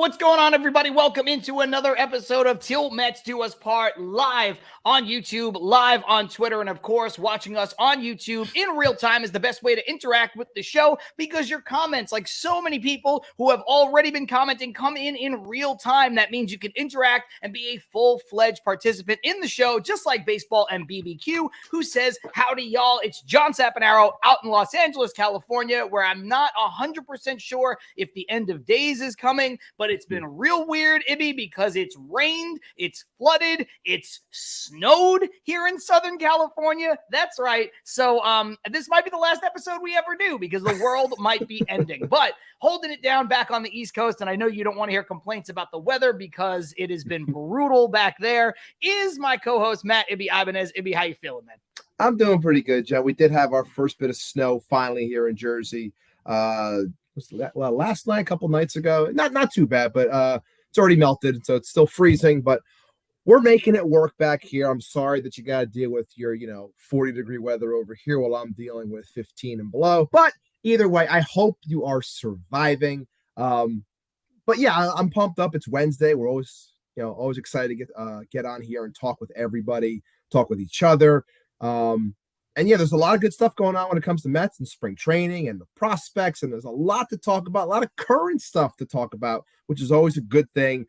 What's going on, everybody? Welcome into another episode of Till Mets Do Us Part, live on YouTube, live on Twitter, and of course, watching us on YouTube in real time is the best way to interact with the show because your comments, like so many people who have already been commenting, come in real time. That means you can interact and be a full-fledged participant in the show, just like Baseball and BBQ, who says, howdy, y'all. It's John Sapanaro out in Los Angeles, California, where I'm not 100% sure if the end of days is coming, but it's been real weird, Ibby, because it's rained, it's flooded, it's snowed here in Southern California. That's right. So this might be the last episode we ever do because the world might be ending. But holding it down back on the East Coast, and I know you don't want to hear complaints about the weather because it has been brutal back there, is my co-host, Matt Ibby Ibanez. Ibby, how you feeling, man? I'm doing pretty good, Joe. We did have our first bit of snow finally here in Jersey. Last night, a couple nights ago, not too bad, but it's already melted, so it's still freezing, but we're making it work back here. I'm sorry that you got to deal with your 40-degree weather over here while I'm dealing with 15 and below, but either way, I hope you are surviving. But yeah, I'm pumped up. It's Wednesday. We're always excited to get on here and talk with everybody, talk with each other. And yeah, there's a lot of good stuff going on when it comes to Mets and spring training and the prospects, and there's a lot to talk about, a lot of current stuff to talk about, which is always a good thing.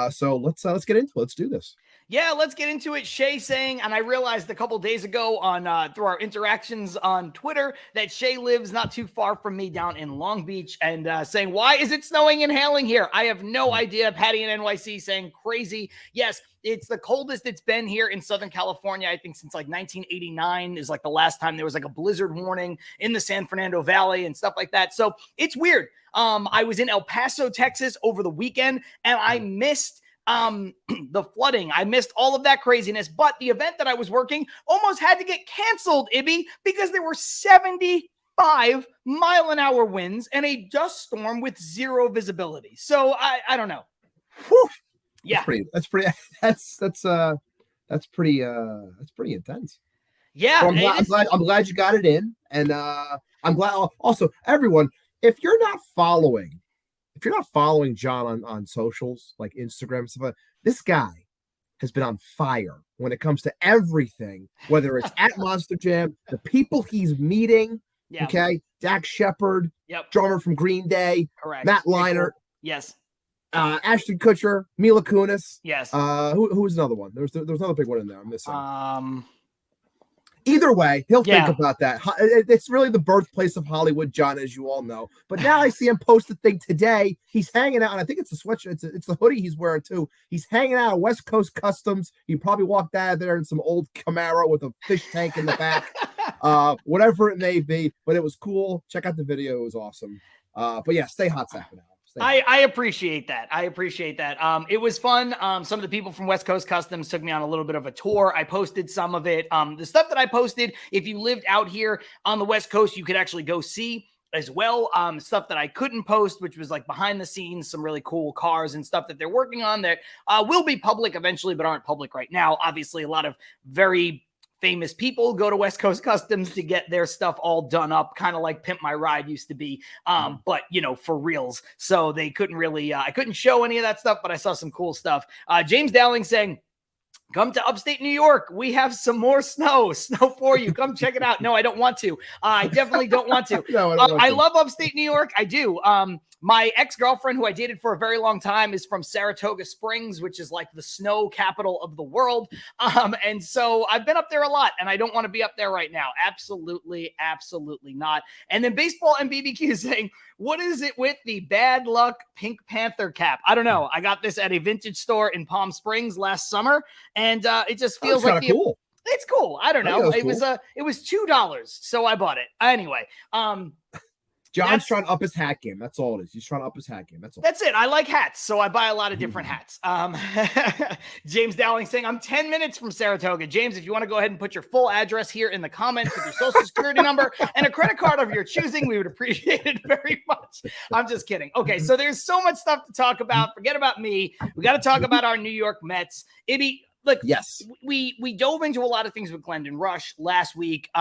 So let's get into it. Let's do this. Yeah, let's get into it. Shay saying, and I realized a couple days ago on through our interactions on Twitter that Shay lives not too far from me down in Long Beach, and saying, why is it snowing and hailing here? I have no idea. Patty in NYC saying crazy. Yes, it's the coldest it's been here in Southern California, I think, since like 1989 is like the last time there was like a blizzard warning in the San Fernando Valley and stuff like that. So it's weird. I was in El Paso, Texas over the weekend, and I missed the flooding. I missed all of that craziness, but the event that I was working almost had to get canceled, Ibby, because there were 75-mile-an-hour winds and a dust storm with zero visibility. So I don't know. Whew. Yeah, that's pretty intense. Yeah, so I'm glad you got it in, and I'm glad also everyone. If you're not following John on socials like Instagram and stuff, this guy has been on fire when it comes to everything, whether it's at Monster Jam, the people he's meeting. Yeah. Okay, Dak Shepard, drummer from Green Day, correct. Matt Leinart, yes. Ashton Kutcher, Mila Kunis. Yes. Who was another one? There was another big one in there. I'm missing. Either way, he'll think about that. It's really the birthplace of Hollywood, John, as you all know. But now I see him post a thing today. He's hanging out, and I think it's a sweatshirt. It's the hoodie he's wearing too. He's hanging out at West Coast Customs. He probably walked out of there in some old Camaro with a fish tank in the back. Whatever it may be, but it was cool. Check out the video. It was awesome. But yeah, stay hot, Sapping out. I appreciate that. It was fun. Some of the people from West Coast Customs took me on a little bit of a tour. I posted some of it. The stuff that I posted, if you lived out here on the West Coast, you could actually go see as well. Stuff that I couldn't post, which was like behind the scenes, some really cool cars and stuff that they're working on that will be public eventually, but aren't public right now. Obviously, a lot of very famous people go to West Coast Customs to get their stuff all done up, kind of like Pimp My Ride used to be, but, for reals. So they couldn't really, I couldn't show any of that stuff, but I saw some cool stuff. James Dowling saying, come to upstate New York. We have some more snow for you. Come check it out. No, I don't want to. I definitely don't want to. I love upstate New York. I do. My ex-girlfriend, who I dated for a very long time, is from Saratoga Springs, which is like the snow capital of the world. And so I've been up there a lot, and I don't want to be up there right now. Absolutely, absolutely not. And then Baseball and BBQ saying, what is it with the bad luck Pink Panther cap? I don't know. I got this at a vintage store in Palm Springs last summer, and it just feels like cool. It's cool. I don't know. It was $2, so I bought it. Anyway, John's trying to up his hat game. That's all it is. He's trying to up his hat game. That's all. That's it. I like hats, so I buy a lot of different hats. James Dowling saying, I'm 10 minutes from Saratoga. James, if you want to go ahead and put your full address here in the comments with your social security number and a credit card of your choosing, we would appreciate it very much. I'm just kidding. Okay, so there's so much stuff to talk about. Forget about me. We got to talk about our New York Mets. Ibby, look, yes, we dove into a lot of things with Glendon Rush last week.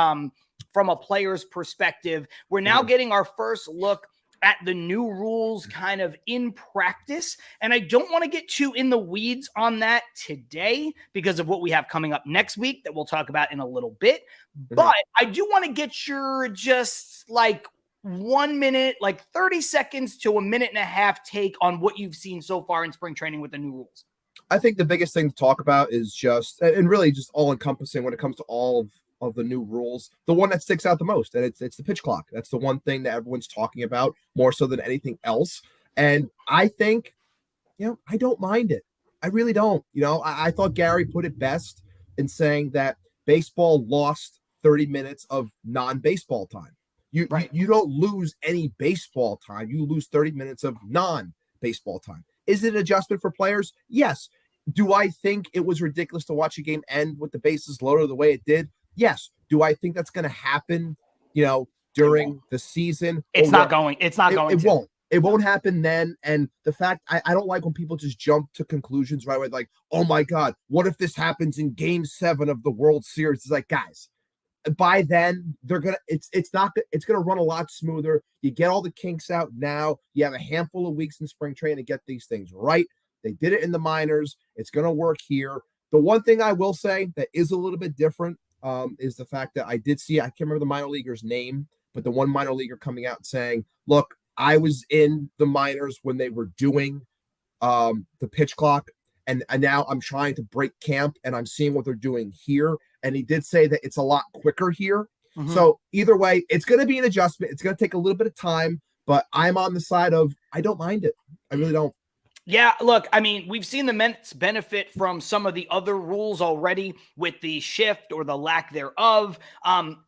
From a player's perspective, we're now getting our first look at the new rules kind of in practice. And I don't want to get too in the weeds on that today because of what we have coming up next week that we'll talk about in a little bit. But I do want to get your just like 1 minute, like 30 seconds to a minute and a half take on what you've seen so far in spring training with the new rules. I think the biggest thing to talk about is just, and really just all encompassing when it comes to all of the new rules, the one that sticks out the most, and it's the pitch clock. That's the one thing that everyone's talking about more so than anything else. And I think, I don't mind it. I really don't. I thought Gary put it best in saying that baseball lost 30 minutes of non-baseball time. You don't lose any baseball time. You lose 30 minutes of non-baseball time. Is it an adjustment for players? Yes. Do I think it was ridiculous to watch a game end with the bases loaded the way it did? Yes. Do I think that's going to happen, during the season? It's not going. It won't. It won't happen then. And the fact, I don't like when people just jump to conclusions right away. Like, oh my God, what if this happens in Game 7 of the World Series? It's like, guys, by then it's gonna run a lot smoother. You get all the kinks out now. You have a handful of weeks in spring training to get these things right. They did it in the minors. It's gonna work here. The one thing I will say that is a little bit different is the fact that I did see, I can't remember the minor leaguer's name, but the one minor leaguer coming out saying, look, I was in the minors when they were doing the pitch clock. And now I'm trying to break camp and I'm seeing what they're doing here. And he did say that it's a lot quicker here. So either way, it's going to be an adjustment. It's going to take a little bit of time, but I'm on the side of, I don't mind it. I really don't. Yeah, look, I mean, we've seen the Mets benefit from some of the other rules already with the shift or the lack thereof.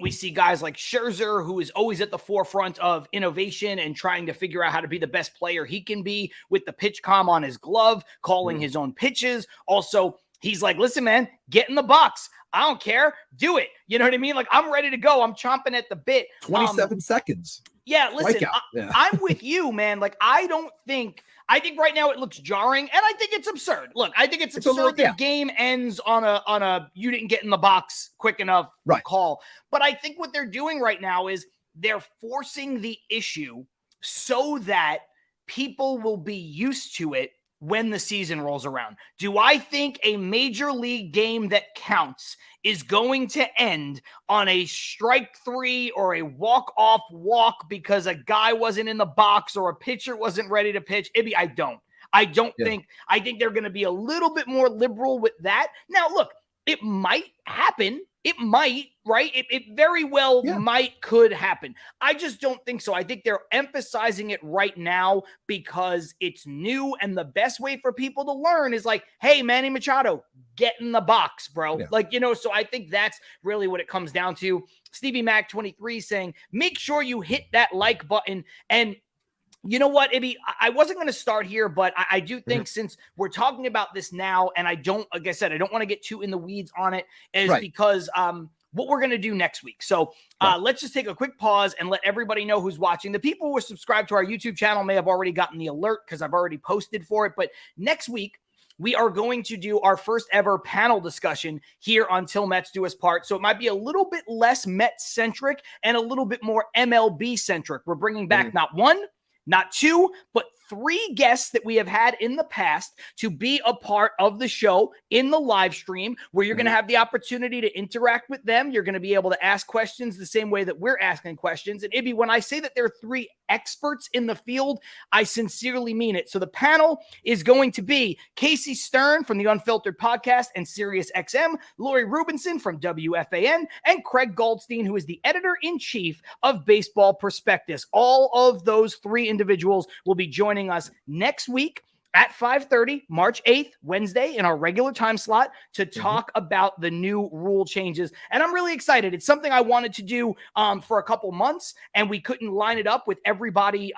We see guys like Scherzer, who is always at the forefront of innovation and trying to figure out how to be the best player he can be with the pitch comm on his glove, calling his own pitches. Also, he's like, listen, man, get in the box. I don't care. Do it. You know what I mean? Like, I'm ready to go. I'm chomping at the bit. 27 seconds. Yeah, listen, I'm with you, man. Like, I think right now it looks jarring, and I think it's absurd. Look, I think it's absurd that game ends on a you didn't get in the box quick enough call. But I think what they're doing right now is they're forcing the issue so that people will be used to it when the season rolls around. Do I think a major league game that counts is going to end on a strike 3 or a walk-off walk because a guy wasn't in the box or a pitcher wasn't ready to pitch? Ibby, I don't think. I think they're going to be a little bit more liberal with that. Now, look, it might happen. It might, right? It very well could happen. I just don't think so. I think they're emphasizing it right now because it's new, and the best way for people to learn is like, hey, Manny Machado, get in the box, bro. Yeah. So I think that's really what it comes down to. Stevie Mac 23 saying, make sure you hit that like button. And you know what, Ibby? I wasn't going to start here, but I do think since we're talking about this now, and like I said, I don't want to get too in the weeds on it, is because what we're going to do next week. So let's just take a quick pause and let everybody know who's watching. The people who are subscribed to our YouTube channel may have already gotten the alert because I've already posted for it. But next week, we are going to do our first ever panel discussion here on Till Mets Do Us Part. So it might be a little bit less Mets-centric and a little bit more MLB-centric. We're bringing back not one, not two, but 3 guests that we have had in the past to be a part of the show in the live stream, where you're going to have the opportunity to interact with them. You're going to be able to ask questions the same way that we're asking questions. And Ibby, when I say that there are 3 experts in the field, I sincerely mean it. So the panel is going to be Casey Stern from the Unfiltered Podcast and Sirius XM, Lori Rubinson from WFAN, and Craig Goldstein, who is the editor-in-chief of Baseball Prospectus. All of those 3 individuals will be joining us next week at 5:30, March 8th, Wednesday, in our regular time slot to talk about the new rule changes. And I'm really excited. It's something I wanted to do for a couple months, and we couldn't line it up with everybody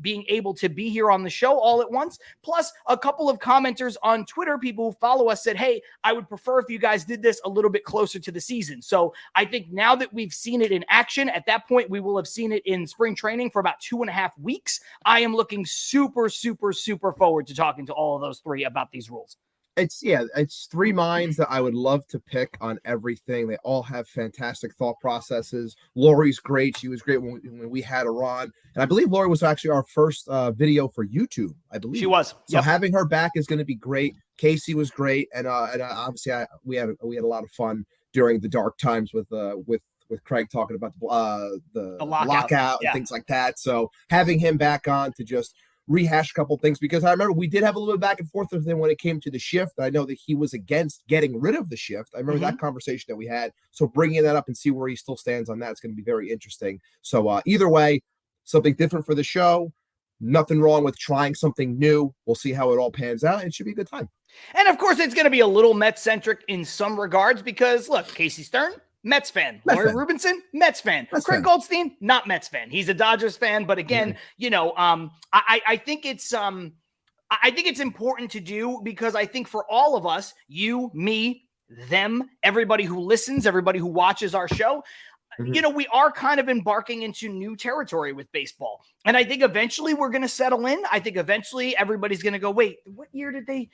being able to be here on the show all at once. Plus, a couple of commenters on Twitter, people who follow us, said, hey, I would prefer if you guys did this a little bit closer to the season. So I think now that we've seen it in action, at that point, we will have seen it in spring training for about 2.5 weeks. I am looking super, super, super forward to talking to all of those 3 about these rules. It's three minds that I would love to pick on everything. They all have fantastic thought processes. Lori's great. She was great when we had her on. And I believe Lori was actually our first video for YouTube, I believe. She was. So having her back is going to be great. Casey was great. And obviously we had a lot of fun during the dark times with Craig talking about the lockout and things like that. So having him back on to just rehash a couple things, because I remember we did have a little bit back and forth with him when it came to the shift. I know that he was against getting rid of the shift. I remember that conversation that we had. So bringing that up and see where he still stands on that is going to be very interesting. So either way, something different for the show. Nothing wrong with trying something new. We'll see how it all pans out. It should be a good time. And of course, it's going to be a little Mets-centric in some regards because, look, Casey Stern, Mets fan. Laurie Rubinson, Mets fan. Craig Goldstein, not Mets fan. He's a Dodgers fan. But again, I think it's important to do, because I think for all of us, you, me, them, everybody who listens, everybody who watches our show, we are kind of embarking into new territory with baseball. And I think eventually we're going to settle in. I think eventually everybody's going to go, wait, what year did they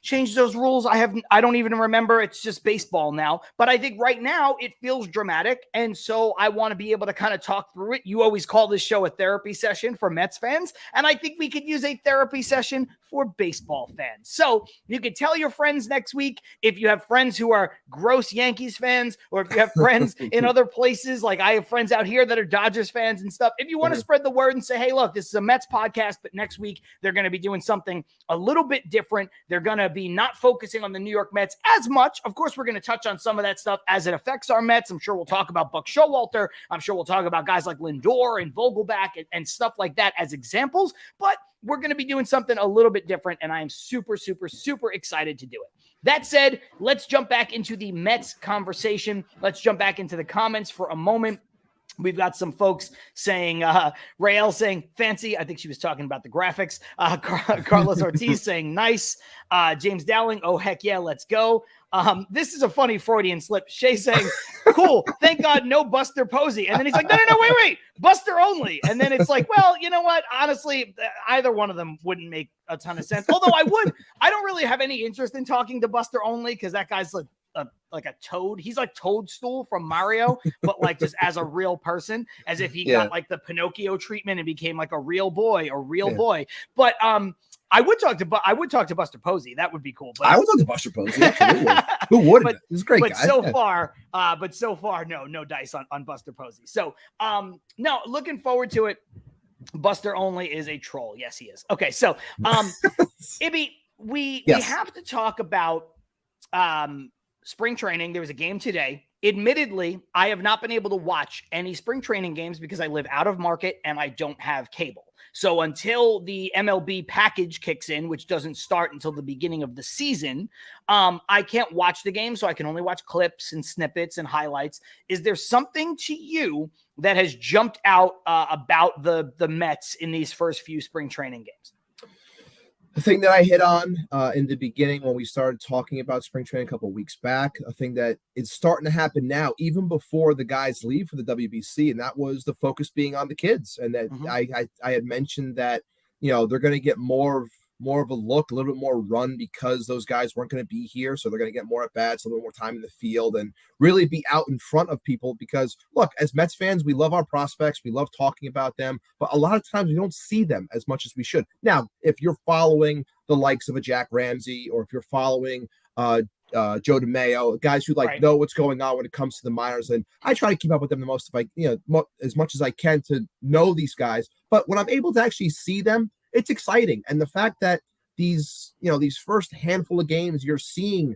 change those rules? I don't even remember. It's just baseball now. But I think right now it feels dramatic. And so I want to be able to kind of talk through it. You always call this show a therapy session for Mets fans. And I think we could use a therapy session for baseball fans. So you can tell your friends next week, if you have friends who are gross Yankees fans, or if you have friends in other places, like I have friends out here that are Dodgers fans and stuff. If you want to spread the word and say, hey, look, this is a Mets podcast, but next week they're going to be doing something a little bit different. They're going to be not focusing on the New York Mets as much. Of course, we're going to touch on some of that stuff as it affects our Mets. I'm sure we'll talk about Buck Showalter. I'm sure we'll talk about guys like Lindor and Vogelback and stuff like that as examples. But we're going to be doing something a little bit different, and I am super, super, super excited to do it. That said, let's jump back into the Mets conversation. Let's jump back into the comments for a moment. We've got some folks saying, Rael saying fancy. I think she was talking about the graphics. Carlos Ortiz saying nice. James Dowling, oh, heck yeah, let's go. This is a funny Freudian slip. Shay saying, cool, thank God no Buster Posey. And then he's like, no, wait, Buster only. And then it's like, well, you know what? Honestly, either one of them wouldn't make a ton of sense. Although I don't really have any interest in talking to Buster only, because that guy's like a toad. He's like Toadstool from Mario, but like just as a real person, as if he got like the Pinocchio treatment and became like a real boy or real boy. But I would talk to Buster Posey. That would be cool. But I would talk to Buster Posey. Absolutely. Who wouldn't? He's a great guy. But so far, no dice on Buster Posey. So no, looking forward to it. Buster only is a troll. Yes, he is. Okay, so Ibby, we have to talk about spring training. There was a game today. Admittedly, I have not been able to watch any spring training games because I live out of market and I don't have cable. So until the MLB package kicks in, which doesn't start until the beginning of the season, I can't watch the game. So I can only watch clips and snippets and highlights. Is there something to you that has jumped out about the Mets in these first few spring training games? The thing that I hit on in the beginning when we started talking about spring training a couple of weeks back, a thing that is starting to happen now, even before the guys leave for the WBC, and that was the focus being on the kids. And that I had mentioned that, they're going to get more of a look, a little bit more run, because those guys weren't going to be here. So they're going to get more at bats, a little more time in the field, and really be out in front of people. Because look, as Mets fans, we love our prospects. We love talking about them, but a lot of times we don't see them as much as we should. Now, if you're following the likes of a Jack Ramsey, or if you're following Joe DeMayo, guys who know what's going on when it comes to the minors, and I try to keep up with them the most, as much as I can to know these guys. But when I'm able to actually see them, it's exciting. And the fact that these first handful of games, you're seeing,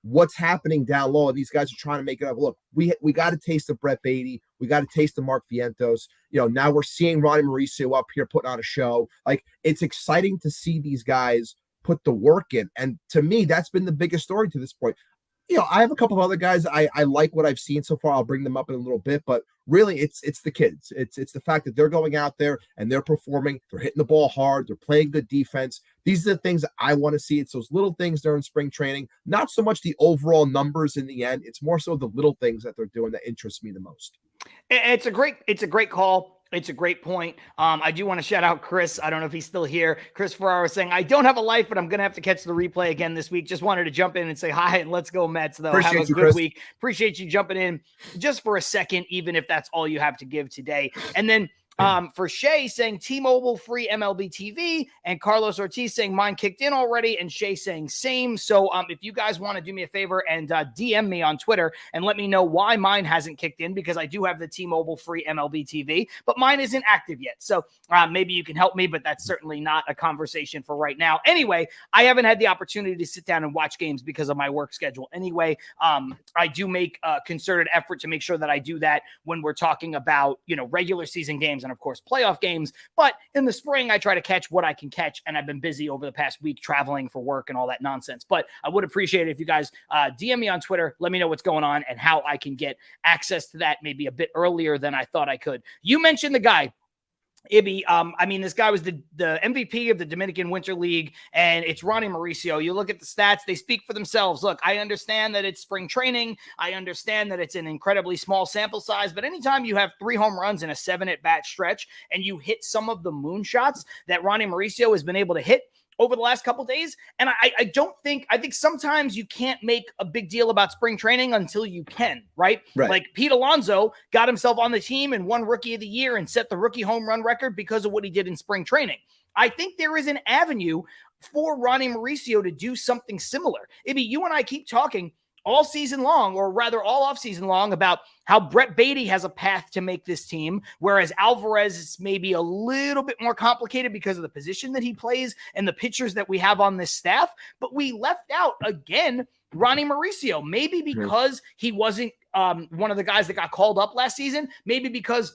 what's happening down low, and these guys are trying to make it up. Look, we got a taste of Brett Baty. We got a taste of Mark Vientos. Now we're seeing Ronny Mauricio up here putting on a show. Like, it's exciting to see these guys put the work in. And to me, that's been the biggest story to this point. I have a couple of other guys. I like what I've seen so far. I'll bring them up in a little bit, but really it's the kids. It's the fact that they're going out there and they're performing. They're hitting the ball hard. They're playing good defense. These are the things that I want to see. It's those little things during spring training, not so much the overall numbers in the end. It's more so the little things that they're doing that interest me the most. It's a great call. It's a great point. I do want to shout out Chris. I don't know if he's still here. Chris Ferraro saying, I don't have a life, but I'm going to have to catch the replay again this week. Just wanted to jump in and say hi and let's go Mets, though. Appreciate have a you, good Chris. week. Appreciate you jumping in just for a second, even if that's all you have to give today. And then for Shay saying T-Mobile free MLB TV, and Carlos Ortiz saying mine kicked in already, and Shay saying same. So if you guys want to do me a favor and DM me on Twitter and let me know why mine hasn't kicked in, because I do have the T-Mobile free MLB TV, but mine isn't active yet. So maybe you can help me, but that's certainly not a conversation for right now. Anyway, I haven't had the opportunity to sit down and watch games because of my work schedule. Anyway, I do make a concerted effort to make sure that I do that when we're talking about, regular season games and of course playoff games. But in the spring, I try to catch what I can catch, and I've been busy over the past week traveling for work and all that nonsense. But I would appreciate it if you guys DM me on Twitter, let me know what's going on and how I can get access to that maybe a bit earlier than I thought I could. You mentioned the guy Ibby. This guy was the MVP of the Dominican Winter League, and it's Ronny Mauricio. You look at the stats, they speak for themselves. Look, I understand that it's spring training. I understand that it's an incredibly small sample size, but anytime you have 3 home runs in a 7 at-bat stretch and you hit some of the moonshots that Ronny Mauricio has been able to hit over the last couple of days. And I think sometimes you can't make a big deal about spring training until you can, right? Like Pete Alonso got himself on the team and won Rookie of the Year and set the rookie home run record because of what he did in spring training. I think there is an avenue for Ronny Mauricio to do something similar. Ibby, you and I keep talking all season long, or rather all off season long, about how Brett Baty has a path to make this team, whereas Alvarez is maybe a little bit more complicated because of the position that he plays and the pitchers that we have on this staff. But we left out, again, Ronny Mauricio, maybe because he wasn't one of the guys that got called up last season, maybe because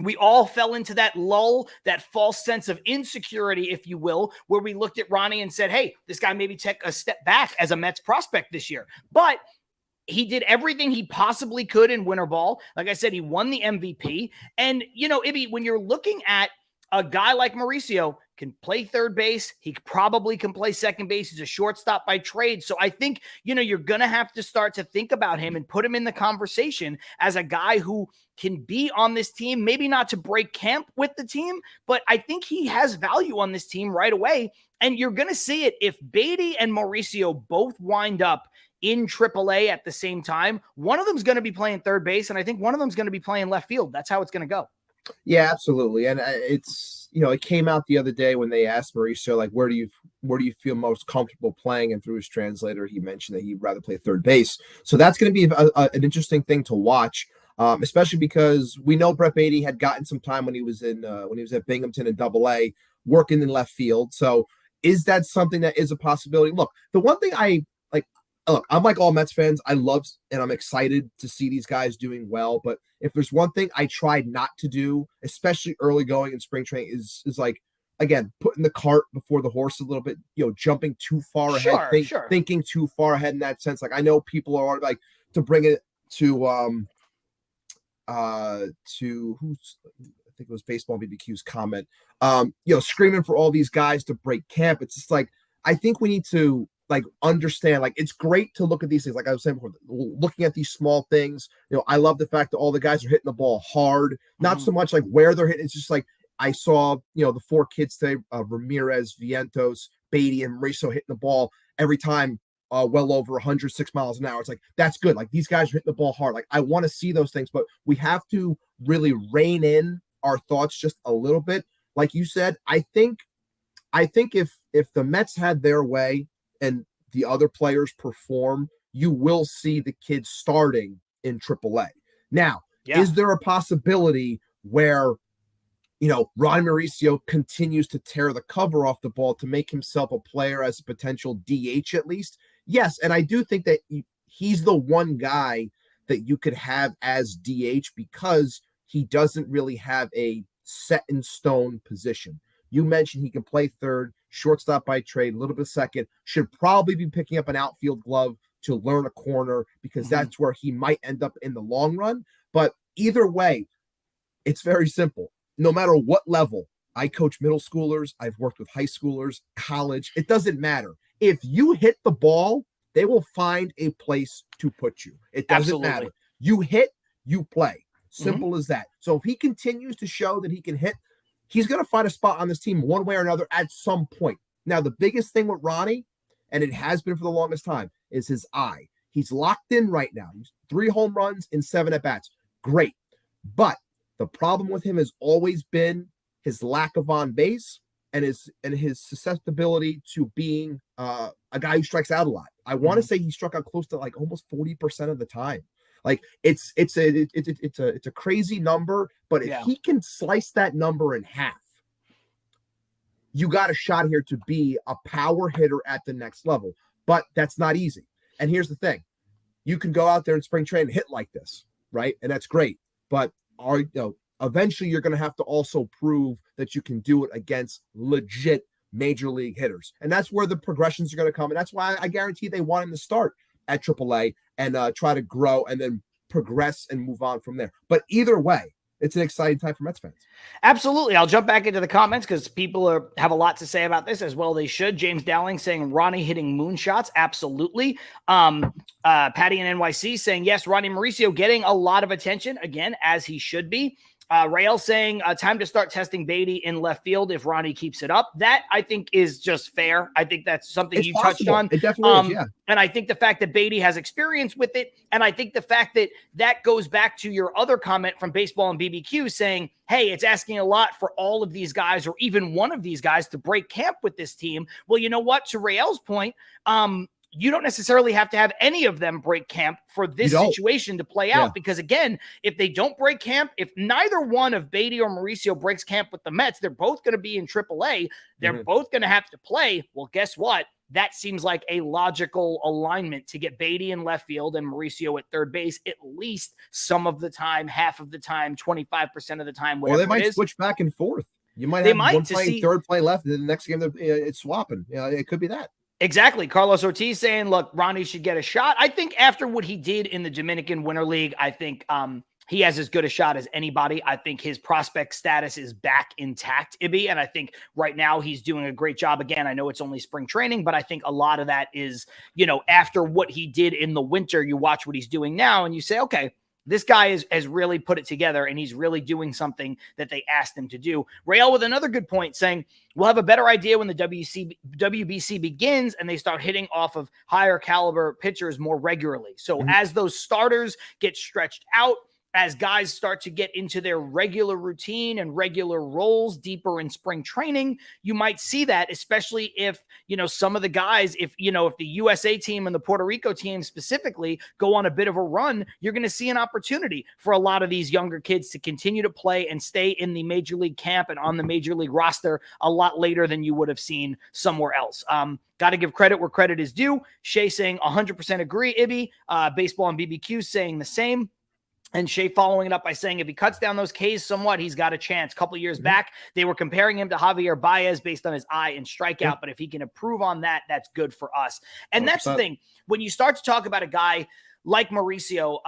we all fell into that lull, that false sense of insecurity, if you will, where we looked at Ronny and said, hey, this guy maybe take a step back as a Mets prospect this year. But he did everything he possibly could in winter ball. Like I said, he won the MVP. And, Ibby, when you're looking at a guy like Mauricio, can play third base. He probably can play second base. He's a shortstop by trade. So I think, you're going to have to start to think about him and put him in the conversation as a guy who can be on this team, maybe not to break camp with the team, but I think he has value on this team right away. And you're going to see it if Baty and Mauricio both wind up in AAA at the same time. One of them's going to be playing third base, and I think one of them's going to be playing left field. That's how it's going to go. Yeah, absolutely. And it's, it came out the other day when they asked Mauricio, like, where do you feel most comfortable playing? And through his translator, he mentioned that he'd rather play third base. So that's going to be an interesting thing to watch, especially because we know Brett Baty had gotten some time when he was at Binghamton in AA, working in left field. So is that something that is a possibility? Look, the one thing I'm like all Mets fans. I love and I'm excited to see these guys doing well. But if there's one thing I tried not to do, especially early going in spring training, is like, again, putting the cart before the horse a little bit, jumping too far ahead, thinking too far ahead in that sense. Like, I know people are like, to bring it to who's, I think it was Baseball BBQ's comment, screaming for all these guys to break camp. It's just like, I think we need to understand, it's great to look at these things. Like I was saying before, looking at these small things, I love the fact that all the guys are hitting the ball hard, not so much like where they're hitting. It's just like, I saw, the 4 kids today, Ramirez, Vientos, Baty, and Mauricio hitting the ball every time, well over 106 miles an hour. It's like, that's good. Like, these guys are hitting the ball hard. Like, I want to see those things, but we have to really rein in our thoughts just a little bit. Like you said, I think if the Mets had their way and the other players perform, you will see the kids starting in AAA. Now, is there a possibility where, Ron Mauricio continues to tear the cover off the ball to make himself a player as a potential DH at least? Yes, and I do think that he's the one guy that you could have as DH because he doesn't really have a set in stone position. You mentioned he can play third, shortstop by trade, a little bit second, should probably be picking up an outfield glove to learn a corner because that's where he might end up in the long run. But either way, it's very simple. No matter what level, I coach middle schoolers, I've worked with high schoolers, college, it doesn't matter. If you hit the ball, they will find a place to put you. It doesn't matter. You hit, you play. Simple as that. So if he continues to show that he can hit, he's going to find a spot on this team one way or another at some point. Now, the biggest thing with Ronny, and it has been for the longest time, is his eye. He's locked in right now. He's 3 home runs in 7 at-bats. Great. But the problem with him has always been his lack of on base and his susceptibility to being a guy who strikes out a lot. I want to say he struck out close to like almost 40% of the time. Like it's a crazy number, but if he can slice that number in half, you got a shot here to be a power hitter at the next level. But that's not easy. And here's the thing. You can go out there in spring training and hit like this, right? And that's great. But eventually you're going to have to also prove that you can do it against legit major league hitters. And that's where the progressions are going to come. And that's why I guarantee they want him to start at AAA and try to grow and then progress and move on from there. But either way, it's an exciting time for Mets fans. Absolutely. I'll jump back into the comments because people have a lot to say about this, as well they should. James Dowling saying Ronny hitting moonshots. Absolutely. Patty in NYC saying, yes, Ronny Mauricio getting a lot of attention, again, as he should be. Rael saying, time to start testing Baty in left field if Ronny keeps it up. That, I think, is just fair. I think that's something you touched on. It definitely is, yeah. And I think the fact that Baty has experience with it, and I think the fact that that goes back to your other comment from Baseball and BBQ saying, hey, it's asking a lot for all of these guys or even one of these guys to break camp with this team. Well, you know what? To Rael's point, you don't necessarily have to have any of them break camp for this situation to play out. Because again, if they don't break camp, if neither one of Baty or Mauricio breaks camp with the Mets, they're both going to be in AAA. They're both going to have to play. Well, guess what? That seems like a logical alignment to get Baty in left field and Mauricio at third base, at least some of the time, half of the time, 25% of the time. Or they might switch back and forth. You might have one playing third, play left, and then the next game it's swapping. It could be that. Exactly. Carlos Ortiz saying, look, Ronny should get a shot. I think after what he did in the Dominican Winter League, I think he has as good a shot as anybody. I think his prospect status is back intact, Ibby, and I think right now he's doing a great job. Again, I know it's only spring training, but I think a lot of that is, after what he did in the winter, you watch what he's doing now and you say, okay, this guy has really put it together, and he's really doing something that they asked him to do. Rael with another good point saying, we'll have a better idea when the WBC begins and they start hitting off of higher caliber pitchers more regularly. So as those starters get stretched out, as guys start to get into their regular routine and regular roles deeper in spring training, you might see that, especially if, some of the guys, if the USA team and the Puerto Rico team specifically go on a bit of a run, you're going to see an opportunity for a lot of these younger kids to continue to play and stay in the major league camp and on the major league roster a lot later than you would have seen somewhere else. Got to give credit where credit is due. Shay saying 100% agree, Ibby. Baseball and BBQ saying the same. And Shea following it up by saying if he cuts down those Ks somewhat, he's got a chance. A couple of years back, they were comparing him to Javier Baez based on his eye and strikeout. But if he can improve on that, that's good for us. And 100%. That's the thing. When you start to talk about a guy like Mauricio,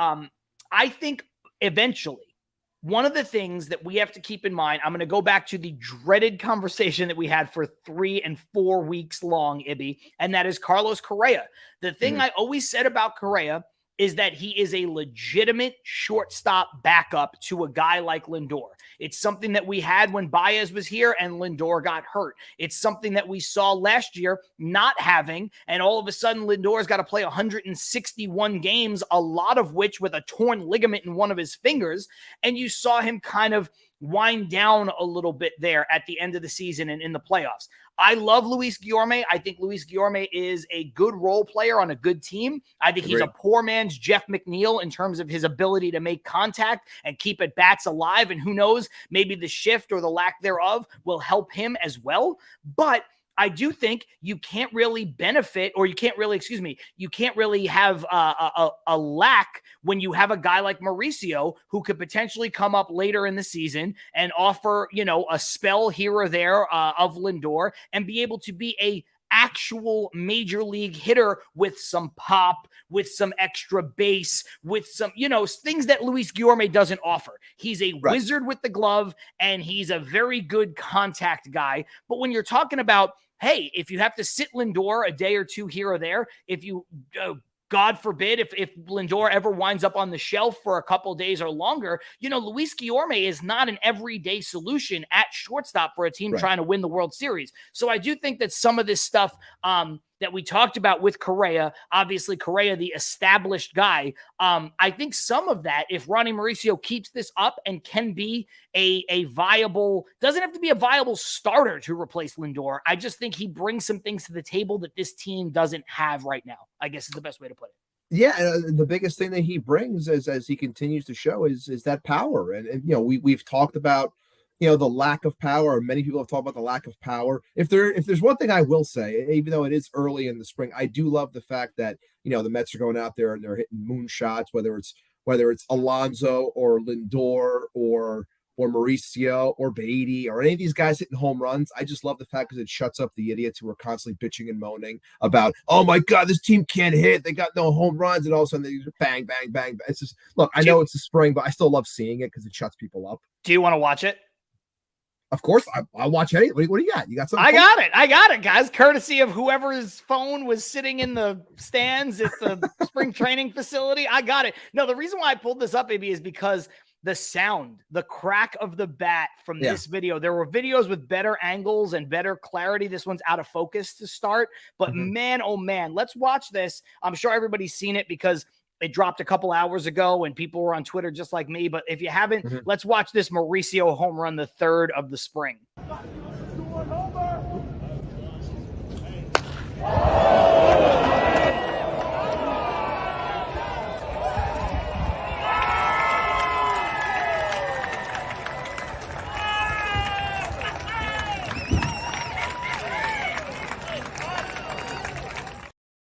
I think eventually one of the things that we have to keep in mind, I'm going to go back to the dreaded conversation that we had for 3 and 4 weeks long, Ibby, and that is Carlos Correa. The thing I always said about Correa is that he is a legitimate shortstop backup to a guy like Lindor. It's something that we had when Baez was here and Lindor got hurt. It's something that we saw last year not having, and all of a sudden Lindor's got to play 161 games, a lot of which with a torn ligament in one of his fingers, and you saw him kind of wind down a little bit there at the end of the season and in the playoffs. I love Luis Guillorme. I think Luis Guillorme is a good role player on a good team. I think he's a poor man's Jeff McNeil in terms of his ability to make contact and keep at bats alive. And who knows, maybe the shift or the lack thereof will help him as well. But I do think you can't really benefit, or you can't really have a lack when you have a guy like Mauricio who could potentially come up later in the season and offer, a spell here or there of Lindor and be able to be a actual major league hitter with some pop, with some extra base, with some, things that Luis Guillorme doesn't offer. He's a wizard with the glove and he's a very good contact guy. But when you're talking about, hey, if you have to sit Lindor a day or two here or there, if you God forbid, if Lindor ever winds up on the shelf for a couple days or longer, Luis Guillorme is not an everyday solution at shortstop for a team trying to win the World Series. So I do think that some of this stuff that we talked about with Correa, obviously Correa, the established guy, I think some of that, if Ronny Mauricio keeps this up and can be a viable, doesn't have to be a viable starter to replace Lindor. I just think he brings some things to the table that this team doesn't have right now, I guess is the best way to put it. Yeah, the biggest thing that he brings as he continues to show is that power. And we've talked about the lack of power. Many people have talked about the lack of power. If there's one thing I will say, even though it is early in the spring, I do love the fact that the Mets are going out there and they're hitting moonshots, whether it's Alonso or Lindor or Mauricio or Baty or any of these guys hitting home runs. I just love the fact because it shuts up the idiots who are constantly bitching and moaning about, oh my God, this team can't hit. They got no home runs. And all of a sudden they bang, bang, bang. It's just, look, I know it's the spring, but I still love seeing it because it shuts people up. Do you want to watch it? Of course, I'll watch any. What do you got? You got something? I got it, guys. Courtesy of whoever's phone was sitting in the stands at the spring training facility. I got it. No, the reason why I pulled this up, maybe, is because the sound, the crack of the bat from this video. There were videos with better angles and better clarity. This one's out of focus to start. But man, oh man, let's watch this. I'm sure everybody's seen it because it dropped a couple hours ago and people were on Twitter just like me. But if you haven't, let's watch this Mauricio home run, the third of the spring.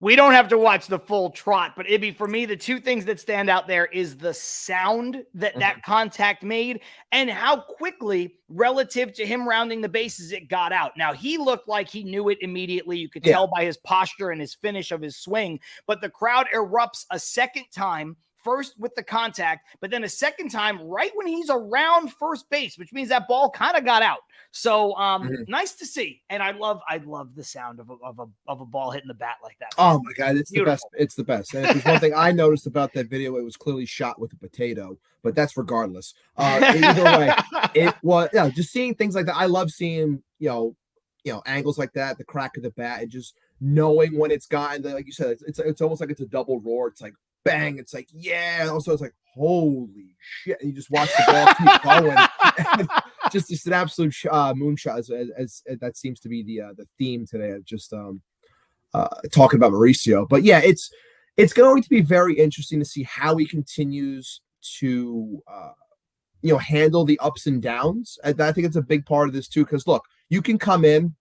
We don't have to watch the full trot, but Ibby, for me, the two things that stand out there is the sound that that contact made and how quickly, relative to him rounding the bases, it got out. Now, he looked like he knew it immediately. You could tell by his posture and his finish of his swing, but the crowd erupts a second time, first with the contact, but then a second time right when he's around first base, which means that ball kind of got out. So nice to see. And I love the sound of a ball hitting the bat like that. Oh my God, it's beautiful. The best. It's the best. And if there's one thing I noticed about that video, it was clearly shot with a potato, but that's regardless. Either way, it was just seeing things like that. I love seeing angles like that, the crack of the bat, and just knowing when it's gotten. Like you said, it's almost like it's a double roar. It's like bang, it's like, yeah. And also it's like, holy shit. And you just watch the ball keep going. just an absolute moonshot as that seems to be the theme today of just talking about Mauricio. But yeah, it's going to be very interesting to see how he continues to handle the ups and downs. And I think it's a big part of this too, because look, you can come in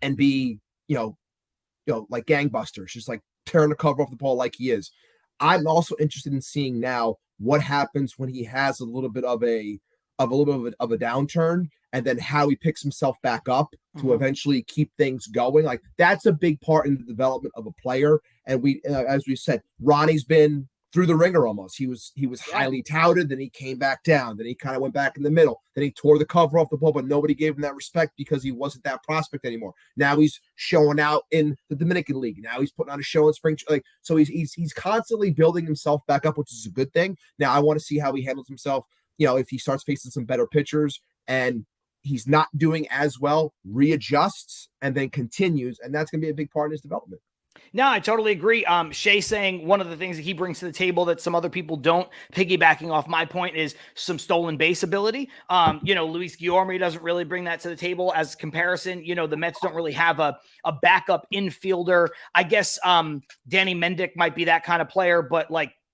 and be like gangbusters, just like tearing the cover off the ball like he is. I'm also interested in seeing now what happens when he has a little bit of a downturn, and then how he picks himself back up to eventually keep things going. Like that's a big part in the development of a player. And we, as we said, Ronnie's been through the ringer almost. He was highly touted, then he came back down, then he kind of went back in the middle, then he tore the cover off the ball, but nobody gave him that respect because he wasn't that prospect anymore. Now he's showing out in the Dominican League. Now he's putting on a show in spring. So he's constantly building himself back up, which is a good thing. Now I want to see how he handles himself. If he starts facing some better pitchers and he's not doing as well, readjusts and then continues, and that's going to be a big part in his development. No, I totally agree. Shea saying one of the things that he brings to the table that some other people don't, piggybacking off my point, is some stolen base ability. Luis Guillorme doesn't really bring that to the table as comparison. The Mets don't really have a backup infielder. I guess Danny Mendick might be that kind of player, but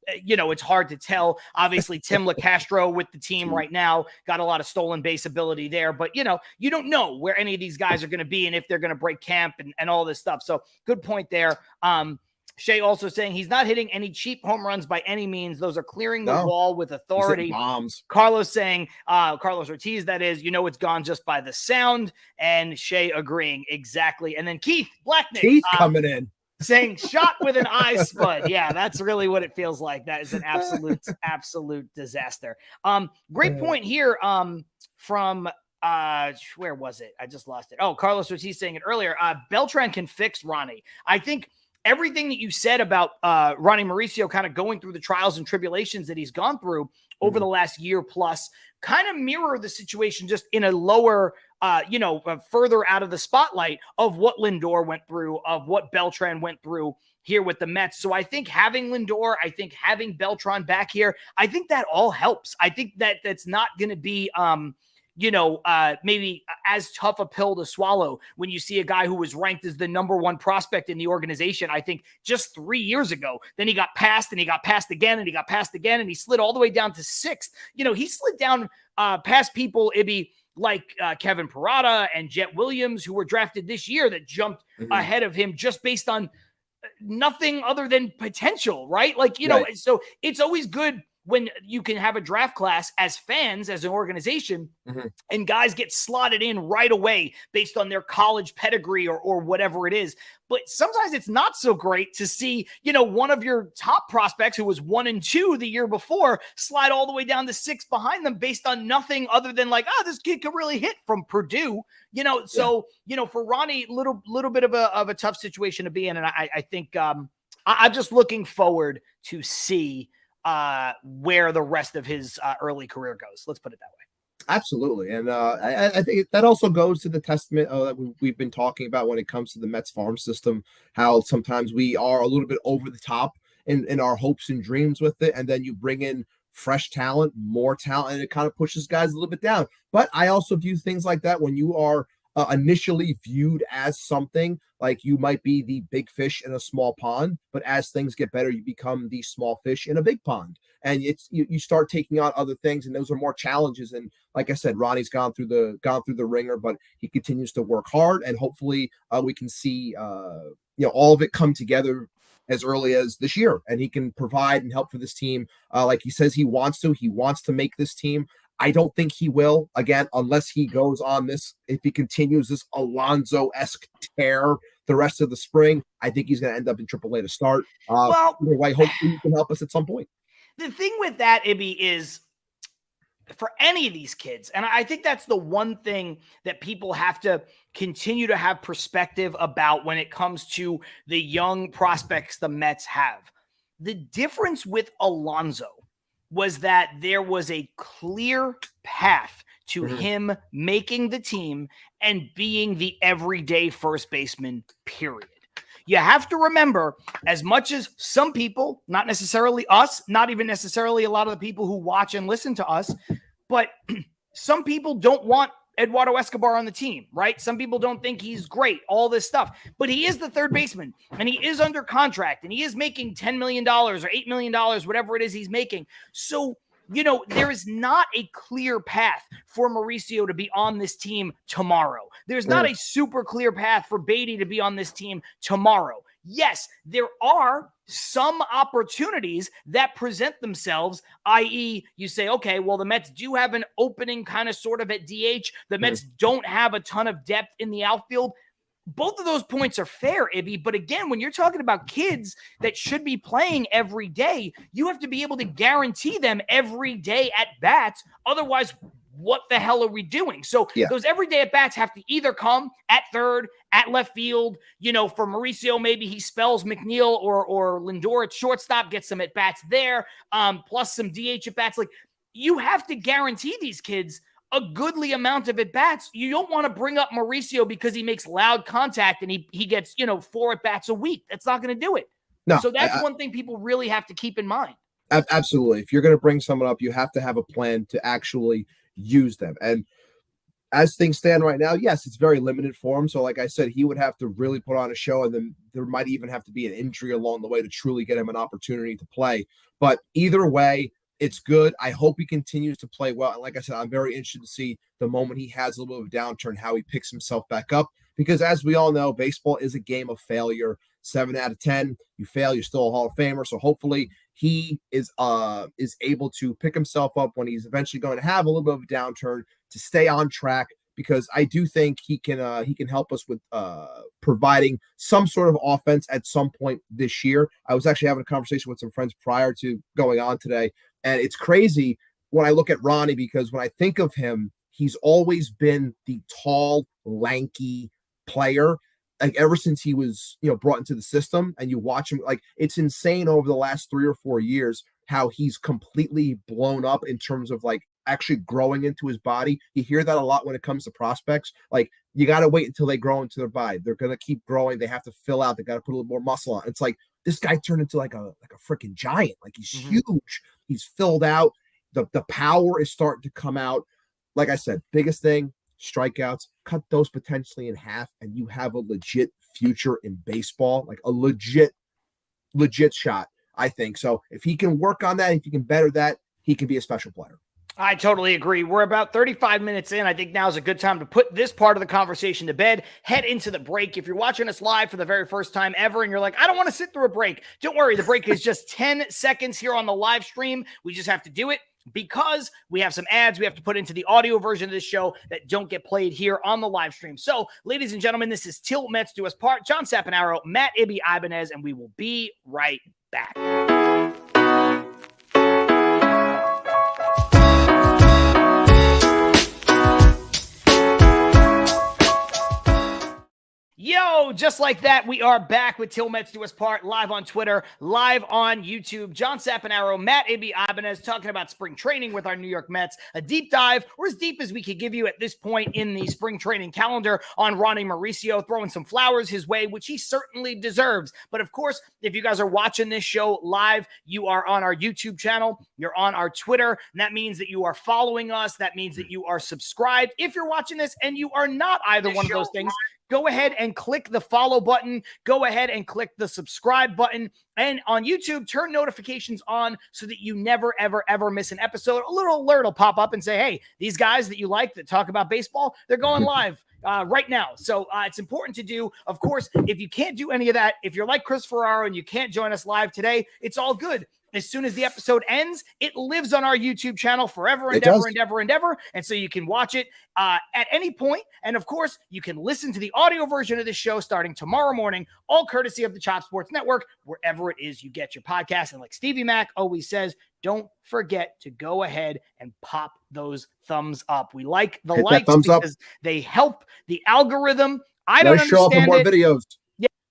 it's hard to tell. Obviously, Tim LaCastro with the team right now got a lot of stolen base ability there, but you don't know where any of these guys are going to be and if they're going to break camp and all this stuff. So good point there. Shea also saying he's not hitting any cheap home runs by any means. Those are clearing the wall with authority. Bombs. Carlos saying, Carlos Ortiz, that is, it's gone just by the sound, and Shea agreeing exactly. And then Keith Blacknick coming in. Saying shot with an eye spud. Yeah, that's really what it feels like. That is an absolute disaster. Great point here from where was it? I just lost it. Oh, Carlos Ortiz saying it earlier. Beltran can fix Ronnie. I think everything that you said about Ronny Mauricio kind of going through the trials and tribulations that he's gone through over the last year plus kind of mirror the situation just in a lower, further out of the spotlight of what Lindor went through, of what Beltran went through here with the Mets. So I think having Lindor, I think having Beltran back here, I think that all helps. I think that that's not going to be, maybe as tough a pill to swallow when you see a guy who was ranked as the number one prospect in the organization, I think just 3 years ago. Then he got passed and he got passed again and he got passed again and he slid all the way down to sixth. He slid down past people, Ibby, like Kevin Parada and Jet Williams, who were drafted this year that jumped ahead of him just based on nothing other than potential, right? Right. So it's always good when you can have a draft class as fans, as an organization, and guys get slotted in right away based on their college pedigree or whatever it is. But sometimes it's not so great to see, one of your top prospects who was 1 and 2 the year before slide all the way down to 6 behind them based on nothing other than this kid could really hit from Purdue, So, for Ronny, little bit of a tough situation to be in. And I think I'm just looking forward to see where the rest of his early career goes. Let's put it that way. Absolutely. And I think that also goes to the testament that we've been talking about when it comes to the Mets farm system, how sometimes we are a little bit over the top in our hopes and dreams with it. And then you bring in fresh talent, more talent, and it kind of pushes guys a little bit down. But I also view things like that when you are initially viewed as something like you might be the big fish in a small pond, but as things get better, you become the small fish in a big pond, and you start taking on other things, and those are more challenges. And like I said, Ronnie's gone through the ringer, but he continues to work hard, and hopefully we can see all of it come together as early as this year, and he can provide and help for this team like he says he wants to. He wants to make this team. I don't think he will, again, unless he goes on this, if he continues this Alonso-esque tear the rest of the spring. I think he's going to end up in AAA to start. Either way, hopefully he can help us at some point. The thing with that, Ibby, is for any of these kids, and I think that's the one thing that people have to continue to have perspective about when it comes to the young prospects the Mets have. The difference with Alonso was that there was a clear path to him making the team and being the everyday first baseman, period. You have to remember, as much as some people, not necessarily us, not even necessarily a lot of the people who watch and listen to us, but some people don't want Eduardo Escobar on the team, right? Some people don't think he's great, all this stuff, but he is the third baseman and he is under contract and he is making $10 million or $8 million, whatever it is he's making. So, there is not a clear path for Mauricio to be on this team tomorrow. There's not a super clear path for Baty to be on this team tomorrow. Yes, there are some opportunities that present themselves, i.e. you say, okay, well, the Mets do have an opening kind of sort of at DH. The Mets don't have a ton of depth in the outfield. Both of those points are fair, Ibby. But again, when you're talking about kids that should be playing every day, you have to be able to guarantee them every day at bats. Otherwise, what the hell are we doing? So those everyday at bats have to either come at third, at left field. For Mauricio, maybe he spells McNeil or Lindor at shortstop, gets some at bats there, plus some DH at bats. Like, you have to guarantee these kids a goodly amount of at bats. You don't want to bring up Mauricio because he makes loud contact and he gets 4 at bats a week. That's not going to do it. No. So that's one thing people really have to keep in mind. Absolutely. If you're going to bring someone up, you have to have a plan to actually use them. And as things stand right now, yes, it's very limited for him. So like I said, he would have to really put on a show, and then there might even have to be an injury along the way to truly get him an opportunity to play. But either way, it's good. I hope he continues to play well. And like I said, I'm very interested to see the moment he has a little bit of a downturn, how he picks himself back up. Because as we all know, baseball is a game of failure. 7 out of 10, you fail, you're still a Hall of Famer. So hopefully he is able to pick himself up when he's eventually going to have a little bit of a downturn to stay on track. Because I do think he can help us with providing some sort of offense at some point this year. I was actually having a conversation with some friends prior to going on today, and it's crazy when I look at Ronnie, because when I think of him, he's always been the tall, lanky player. like ever since he was, brought into the system, and you watch him, like it's insane over the last 3 or 4 years how he's completely blown up in terms of like actually growing into his body. You hear that a lot when it comes to prospects. Like you got to wait until they grow into their body. They're going to keep growing. They have to fill out. They got to put a little more muscle on. It's like this guy turned into like a freaking giant. Like he's huge. He's filled out. The power is starting to come out. Like I said, biggest thing, strikeouts, cut those potentially in half, and you have a legit future in baseball, like a legit shot, I think. So if he can work on that, if he can better that, he can be a special player. I totally agree. We're about 35 minutes in. I think now is a good time to put this part of the conversation to bed, head into the break. If you're watching us live for the very first time ever and you're like, I don't want to sit through a break, don't worry. The break is just 10 seconds here on the live stream. We just have to do it because we have some ads we have to put into the audio version of this show that don't get played here on the live stream. So, ladies and gentlemen, this is Till Mets Do Us Part. John Sapanaro, Matt Ibby Ibanez, and we will be right back. Yo, just like that, we are back with Till Mets Do Us Part, live on Twitter, live on YouTube. John Sapanaro, Matt Ibby Ibanez, talking about spring training with our New York Mets. A deep dive, or as deep as we could give you at this point in the spring training calendar, on Ronny Mauricio, throwing some flowers his way, which he certainly deserves. But of course, if you guys are watching this show live, you are on our YouTube channel, you're on our Twitter, and that means that you are following us. That means that you are subscribed. If you're watching this and you are not either one of those things, go ahead and click the follow button. Go ahead and click the subscribe button. And on YouTube, turn notifications on so that you never, ever, ever miss an episode. A little alert will pop up and say, hey, these guys that you like that talk about baseball, they're going live right now. So it's important to do. Of course, if you can't do any of that, if you're like Chris Ferraro and you can't join us live today, it's all good. As soon as the episode ends, it lives on our YouTube channel forever and ever and ever and ever. And so you can watch it at any point. And of course, you can listen to the audio version of this show starting tomorrow morning, all courtesy of the Chop Sports Network, wherever it is you get your podcast. And like Stevie Mac always says, don't forget to go ahead and pop those thumbs up. We like the likes because they help the algorithm. I don't understand show up in more videos.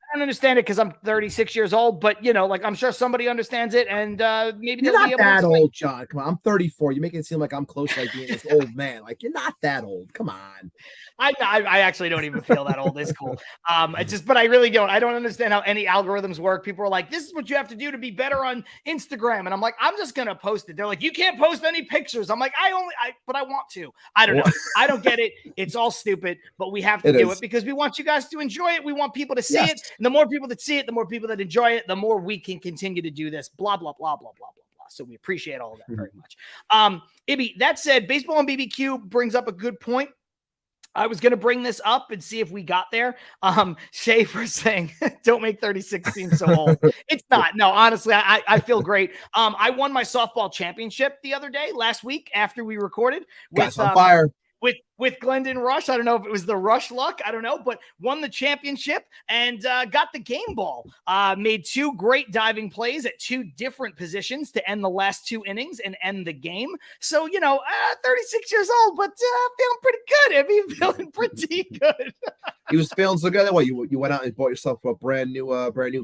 I don't understand it because I'm 36 years old, but like I'm sure somebody understands it, and maybe you're they'll not be able that to old, John. Come on, I'm 34. You make it seem like I'm close to like being this old man. Like you're not that old. Come on. I actually don't even feel that old. It's cool. But I really don't. I don't understand how any algorithms work. People are like, this is what you have to do to be better on Instagram. And I'm like, I'm just going to post it. They're like, you can't post any pictures. I'm like, but I want to. I don't know. I don't get it. It's all stupid, but we have to do it because we want you guys to enjoy it. We want people to see it. And the more people that see it, the more people that enjoy it, the more we can continue to do this. Blah, blah, blah, blah, blah, blah, blah. So we appreciate all of that very much. Ibby, that said, Baseball and BBQ brings up a good point. I was going to bring this up and see if we got there. Schaefer saying, don't make 36 seem so old. It's not. No, honestly, I feel great. I won my softball championship the other day, last week, after we recorded. Got on fire. With Glendon Rush. I don't know if it was the Rush luck. I don't know, but won the championship and got the game ball. Made 2 great diving plays at 2 different positions to end the last 2 innings and end the game. So, 36 years old, but feeling pretty good. I mean, feeling pretty good. He was feeling so good. What, you went out and bought yourself a brand new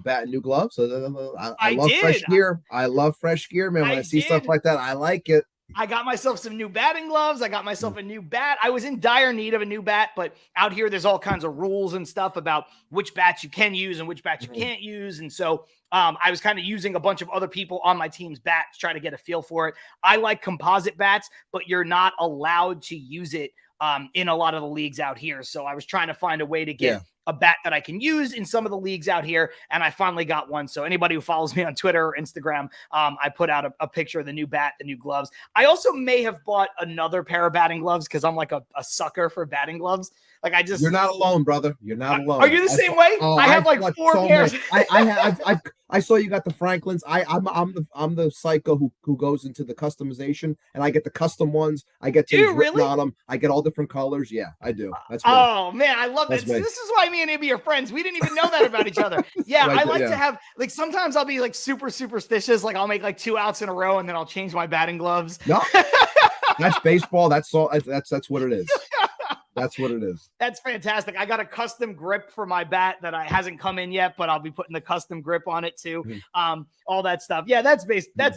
bat and new gloves. So I love fresh gear. I love fresh gear, man. When I see stuff like that, I like it. I got myself some new batting gloves. I got myself a new bat. I was in dire need of a new bat, but out here there's all kinds of rules and stuff about which bats you can use and which bats you can't use. And so I was kind of using a bunch of other people on my team's bats, trying to get a feel for it. I like composite bats, but you're not allowed to use it in a lot of the leagues out here. So I was trying to find a way to get a bat that I can use in some of the leagues out here. And I finally got one. So anybody who follows me on Twitter or Instagram, I put out a picture of the new bat, the new gloves. I also may have bought another pair of batting gloves because I'm like a sucker for batting gloves. Like you're not alone, brother. You're not alone. Are you the same way? I have like 4 pairs. I saw you got the Franklins. I'm the psycho who goes into the customization, and I get the custom ones. I get to written on them. I get all different colors. Yeah, I do. That's me. Oh man, I love it. This is why me and Ibby are friends. We didn't even know that about each other. Yeah, I like to have like sometimes I'll be like super superstitious. Like I'll make like 2 outs in a row, and then I'll change my batting gloves. No, that's baseball. That's all. That's what it is. That's what it is. That's fantastic. I got a custom grip for my bat that hasn't come in yet, but I'll be putting the custom grip on it too. All that stuff. Yeah, that's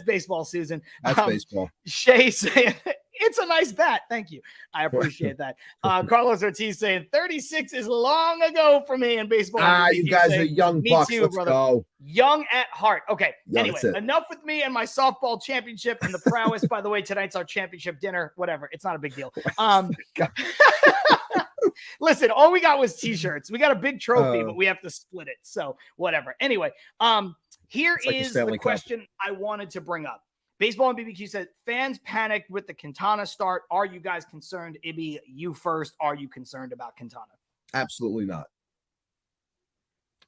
baseball, Susan. That's baseball. Shay saying it's a nice bat. Thank you. I appreciate that. Carlos Ortiz saying 36 is long ago for me in baseball. You guys are young bucks. Too, Let's brother. Go. Young at heart. Okay. Yeah, anyway, enough with me and my softball championship and the prowess. By the way, tonight's our championship dinner. Whatever. It's not a big deal. Listen, all we got was t-shirts. We got a big trophy, but we have to split it. So whatever. Anyway, here is the question I wanted to bring up. Baseball and BBQ said fans panicked with the Quintana start. Are you guys concerned? Ibby, you first. Are you concerned about Quintana? Absolutely not.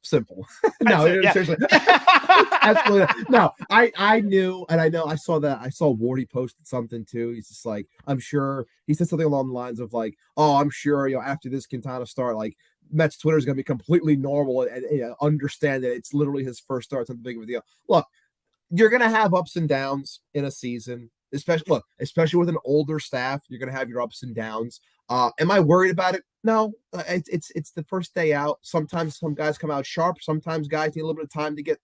Simple. No, seriously. Absolutely not. No, I knew, and I know I saw Wardy posted something too. He's just like, I'm sure he said something along the lines of like, oh, I'm sure, after this Quintana start, like Mets Twitter is going to be completely normal and understand that it's literally his first start. It's not big of a deal. Look, you're going to have ups and downs in a season, especially with an older staff. You're going to have your ups and downs. Am I worried about it? No, it's the first day out. Sometimes some guys come out sharp. Sometimes guys need a little bit of time to get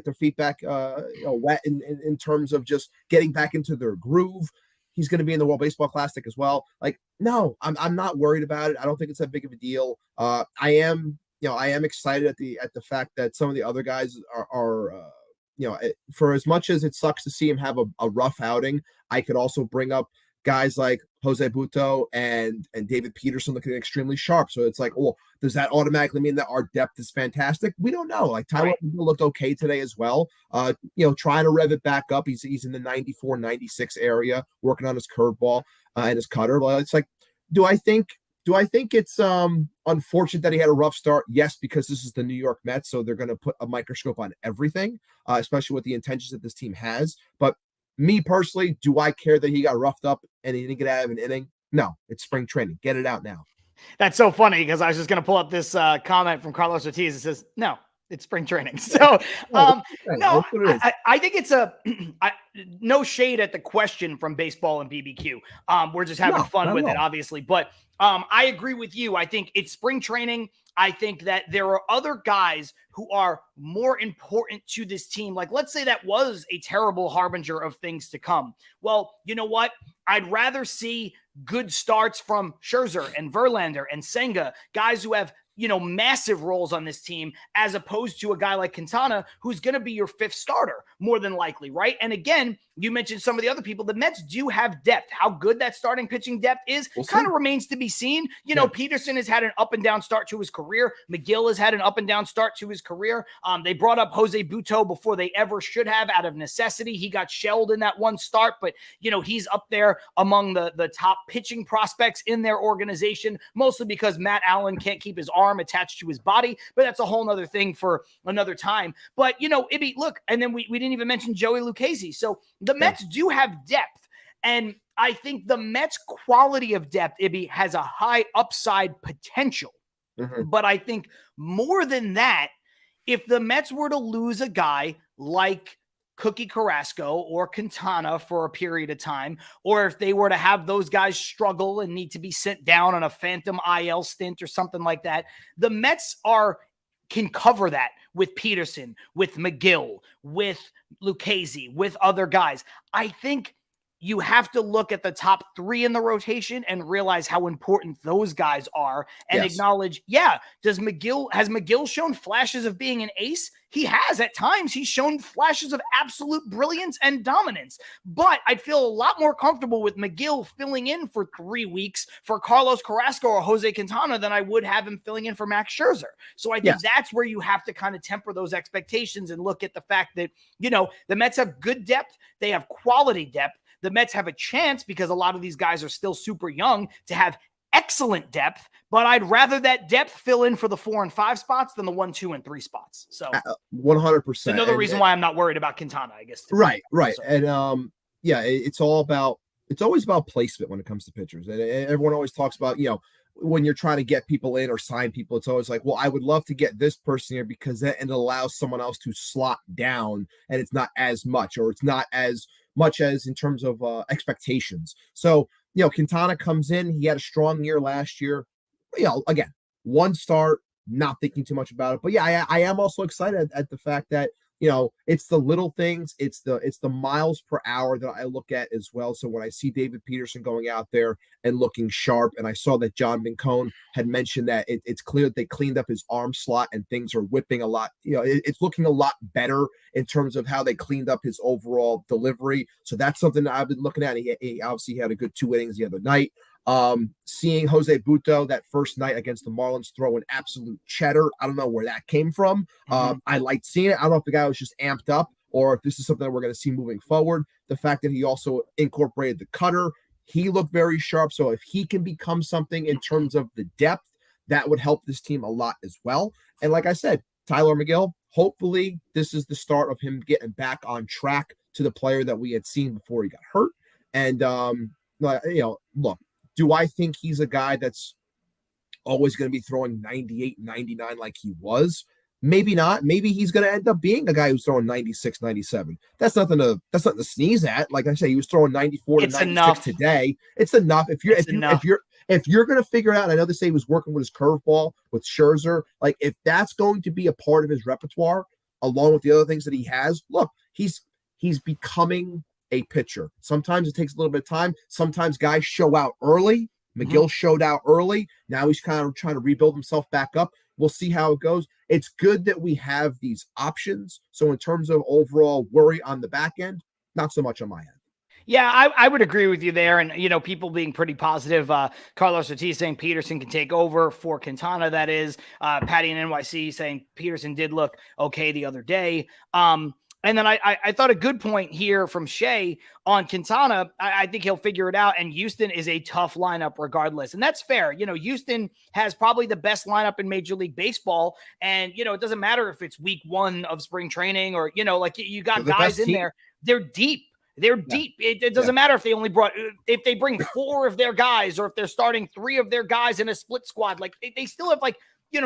their feet back wet in terms of just getting back into their groove. He's going to be in the World Baseball Classic as well. Like, no, I'm not worried about it. I don't think it's that big of a deal. I am excited at the fact that some of the other guys are for as much as it sucks to see him have a rough outing, I could also bring up guys like Jose Buto and David Peterson looking extremely sharp. So it's like, oh, does that automatically mean that our depth is fantastic? We don't know. Like Tyler looked okay today as well. Trying to rev it back up. He's in the 94, 96 area, working on his curveball and his cutter. Well, it's like, do I think it's unfortunate that he had a rough start? Yes, because this is the New York Mets, so they're going to put a microscope on everything, especially with the intentions that this team has. But me personally, do I care that he got roughed up and he didn't get out of an inning? No, it's spring training. Get it out now. That's so funny because I was just going to pull up this comment from Carlos Ortiz. It says, no, it's spring training. So, I think it's no shade at the question from baseball and BBQ. We're just having fun with it, obviously. But I agree with you. I think it's spring training. I think that there are other guys who are more important to this team. Like, let's say that was a terrible harbinger of things to come. Well, you know what? I'd rather see good starts from Scherzer and Verlander and Senga, guys who have massive roles on this team, as opposed to a guy like Quintana, who's going to be your fifth starter, more than likely, right? And again, you mentioned some of the other people. The Mets do have depth. How good that starting pitching depth is kind of remains to be seen. Peterson has had an up and down start to his career. McGill has had an up and down start to his career. They brought up Jose Buto before they ever should have, out of necessity. He got shelled in that one start, but he's up there among the top pitching prospects in their organization, mostly because Matt Allen can't keep his arm attached to his body, but that's a whole nother thing for another time. But Ibby, look, and then we didn't even mention Joey Lucchesi. So the Mets do have depth, and I think the Mets' quality of depth, Ibby, has a high upside potential. But I think more than that, if the Mets were to lose a guy like Cookie Carrasco or Quintana for a period of time, or if they were to have those guys struggle and need to be sent down on a phantom IL stint or something like that, the Mets can cover that with Peterson, with McGill, with Lucchesi, with other guys. I think you have to look at the top three in the rotation and realize how important those guys are and acknowledge, has McGill shown flashes of being an ace? He has at times. He's shown flashes of absolute brilliance and dominance. But I'd feel a lot more comfortable with McGill filling in for 3 weeks for Carlos Carrasco or Jose Quintana than I would have him filling in for Max Scherzer. So I think that's where you have to kind of temper those expectations and look at the fact that, the Mets have good depth. They have quality depth. The Mets have a chance, because a lot of these guys are still super young, to have excellent depth, but I'd rather that depth fill in for the 4 and 5 spots than the 1, 2, and 3 spots. So 100%. Another reason why I'm not worried about Quintana, I guess. Right. And it's always about placement when it comes to pitchers. And everyone always talks about, when you're trying to get people in or sign people, it's always like, well, I would love to get this person here because then it allows someone else to slot down, and it's not as much, or it's not as much as in terms of expectations. So Quintana comes in. He had a strong year last year. Again, one start, not thinking too much about it. But yeah, I am also excited at the fact that it's the little things, it's the miles per hour that I look at as well. So when I see David Peterson going out there and looking sharp, and I saw that John Mincone had mentioned that it's clear that they cleaned up his arm slot and things are whipping a lot. It's looking a lot better in terms of how they cleaned up his overall delivery. So that's something that I've been looking at. He obviously had a good 2 innings the other night. Seeing Jose Buto that first night against the Marlins throw an absolute cheddar. I don't know where that came from. I liked seeing it. I don't know if the guy was just amped up or if this is something that we're going to see moving forward. The fact that he also incorporated the cutter, he looked very sharp. So if he can become something in terms of the depth, that would help this team a lot as well. And like I said, Tyler McGill, hopefully this is the start of him getting back on track to the player that we had seen before he got hurt. And, look, do I think he's a guy that's always going to be throwing 98, 99 like he was? Maybe not. Maybe he's going to end up being a guy who's throwing 96, 97. That's nothing to sneeze at. Like I say, he was throwing 94 to 96 enough. Today. It's enough. If you're going to figure out, I know they say he was working with his curveball with Scherzer. Like if that's going to be a part of his repertoire, along with the other things that he has, look, he's becoming a pitcher. Sometimes it takes a little bit of time. Sometimes guys show out early. McGill showed out early. Now he's kind of trying to rebuild himself back up. We'll see how it goes. It's good that we have these options. So in terms of overall worry on the back end, not so much on my end. Yeah, I would agree with you there. And, people being pretty positive. Carlos Ortiz saying Peterson can take over for Quintana, that is. Patty in NYC saying Peterson did look okay the other day. And then I thought a good point here from Shea on Quintana. I think he'll figure it out. And Houston is a tough lineup regardless. And that's fair. Houston has probably the best lineup in Major League Baseball. And, it doesn't matter if it's week 1 of spring training or, you got guys in there. They're deep. They're deep. It doesn't matter if if they bring 4 of their guys or if they're starting 3 of their guys in a split squad. Like they still have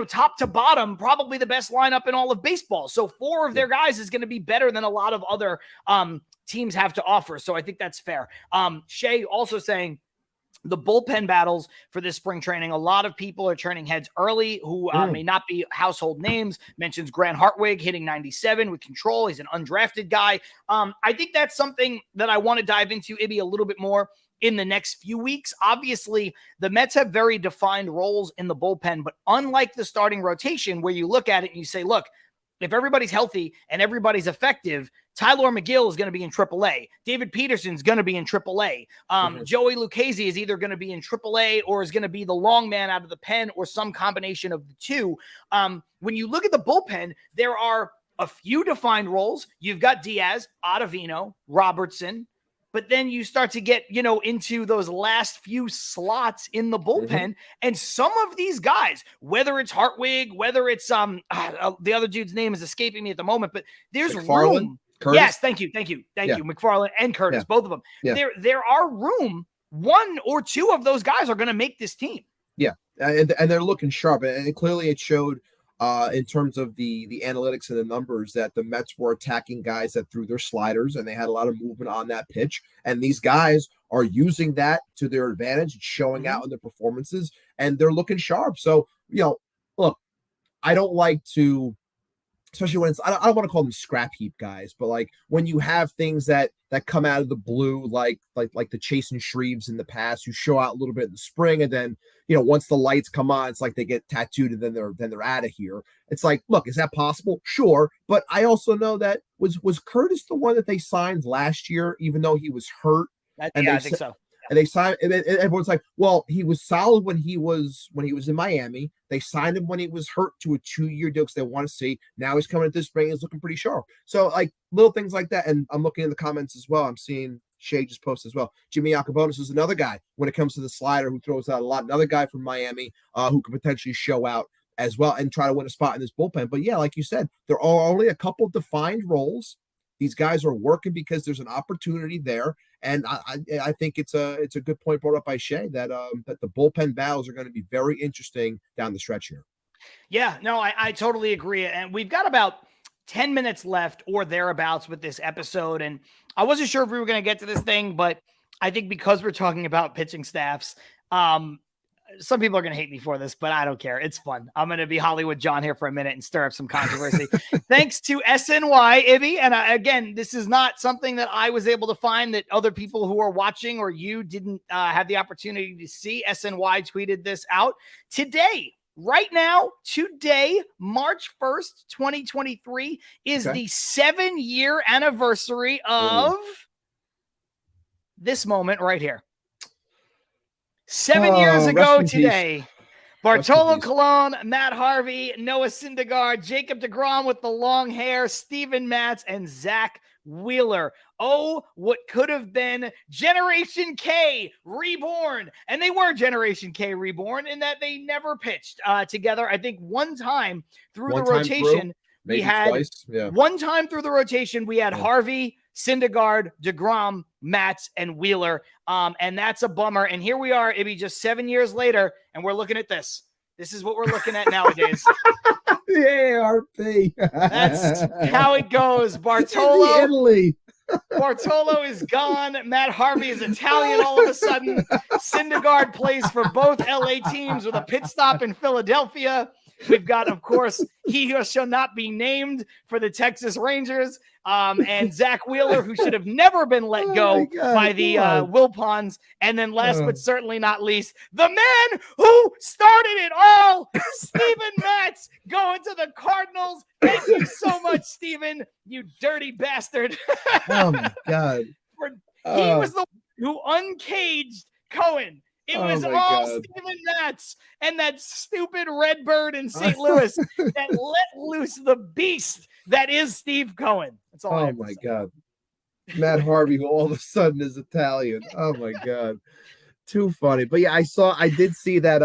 top to bottom, probably the best lineup in all of baseball. So 4 of their guys is going to be better than a lot of other teams have to offer. So I think that's fair. Shea also saying the bullpen battles for this spring training, a lot of people are turning heads early who may not be household names. Mentions Grant Hartwig hitting 97 with control. He's an undrafted guy. I think that's something that I want to dive into maybe a little bit more in the next few weeks. Obviously, the Mets have very defined roles in the bullpen, but unlike the starting rotation where you look at it and you say, look, if everybody's healthy and everybody's effective, Tyler McGill is going to be in AAA. David Peterson's going to be in AAA. Joey Lucchesi is either going to be in AAA or is going to be the long man out of the pen or some combination of the two. When you look at the bullpen, there are a few defined roles. You've got Diaz, Ottavino, Robertson, but then you start to get, into those last few slots in the bullpen. And some of these guys, whether it's Hartwig, whether it's the other dude's name is escaping me at the moment, but there's room. Curtis? Yes, thank you. McFarland and Curtis, both of them. Yeah. There are room. 1 or 2 of those guys are going to make this team. Yeah, and they're looking sharp. And clearly it showed in terms of the analytics and the numbers that the Mets were attacking guys that threw their sliders and they had a lot of movement on that pitch. And these guys are using that to their advantage. It's showing out in their performances and they're looking sharp. So, look, I don't like to, especially when I don't want to call them scrap heap guys, but like when you have things that come out of the blue, like the Chase and Shreves in the past, who show out a little bit in the spring, and then once the lights come on, it's like they get tattooed and then they're out of here. It's like, look, is that possible? Sure, but I also know that was Curtis the one that they signed last year, even though he was hurt. I think so. And they signed, and everyone's like, well, he was solid when he was in Miami. They signed him when he was hurt to a 2-year deal because they want to see. Now he's coming at this spring. He's looking pretty sharp. So like little things like that. And I'm looking in the comments as well. I'm seeing Shea just post as well. Jimmy Yacobonis is another guy when it comes to the slider who throws out a lot. Another guy from Miami who could potentially show out as well and try to win a spot in this bullpen. But yeah, like you said, there are only a couple defined roles. These guys are working because there's an opportunity there. And I think it's a good point brought up by Shea that the bullpen battles are going to be very interesting down the stretch here. Yeah, no, I totally agree. And we've got about 10 minutes left or thereabouts with this episode. And I wasn't sure if we were going to get to this thing, but I think because we're talking about pitching staffs, some people are going to hate me for this, but I don't care. It's fun. I'm going to be Hollywood John here for a minute and stir up some controversy. Thanks to SNY, Ibby. And again, this is not something that I was able to find that other people who are watching or you didn't have the opportunity to see. SNY tweeted this out today. Right now, today, March 1st, 2023, is the 7-year anniversary of this moment right here. 7 years ago today, Bartolo Colon, Matt Harvey, Noah Syndergaard, Jacob deGrom with the long hair, Steven Matz, and Zach Wheeler. Oh, what could have been Generation K reborn. And they were Generation K reborn in that they never pitched together. I think one time through the rotation, we had one time through the rotation, we had Harvey, Syndergaard, deGrom, Matz, and Wheeler. And that's a bummer. And here we are, Ibby, just 7 years later, and we're looking at this. This is what we're looking at nowadays. The AARP. That's how it goes. Bartolo. Italy. Bartolo is gone. Matt Harvey is Italian all of a sudden. Syndergaard plays for both LA teams with a pit stop in Philadelphia. We've got, of course, he who shall not be named for the Texas Rangers. And Zach Wheeler, who should have never been let go by the Wilpons. And then last but certainly not least, the man who started it all, Steven Matz, going to the Cardinals. Thank you so much, Steven, you dirty bastard. Oh, my God. He was the one who uncaged Cohen. It was all Steven Matz and that stupid Redbird in St. Louis that let loose the beast that is Steve Cohen. That's all I have to say. God. Matt Harvey, who all of a sudden is Italian. Oh my God. Too funny. But yeah, I did see that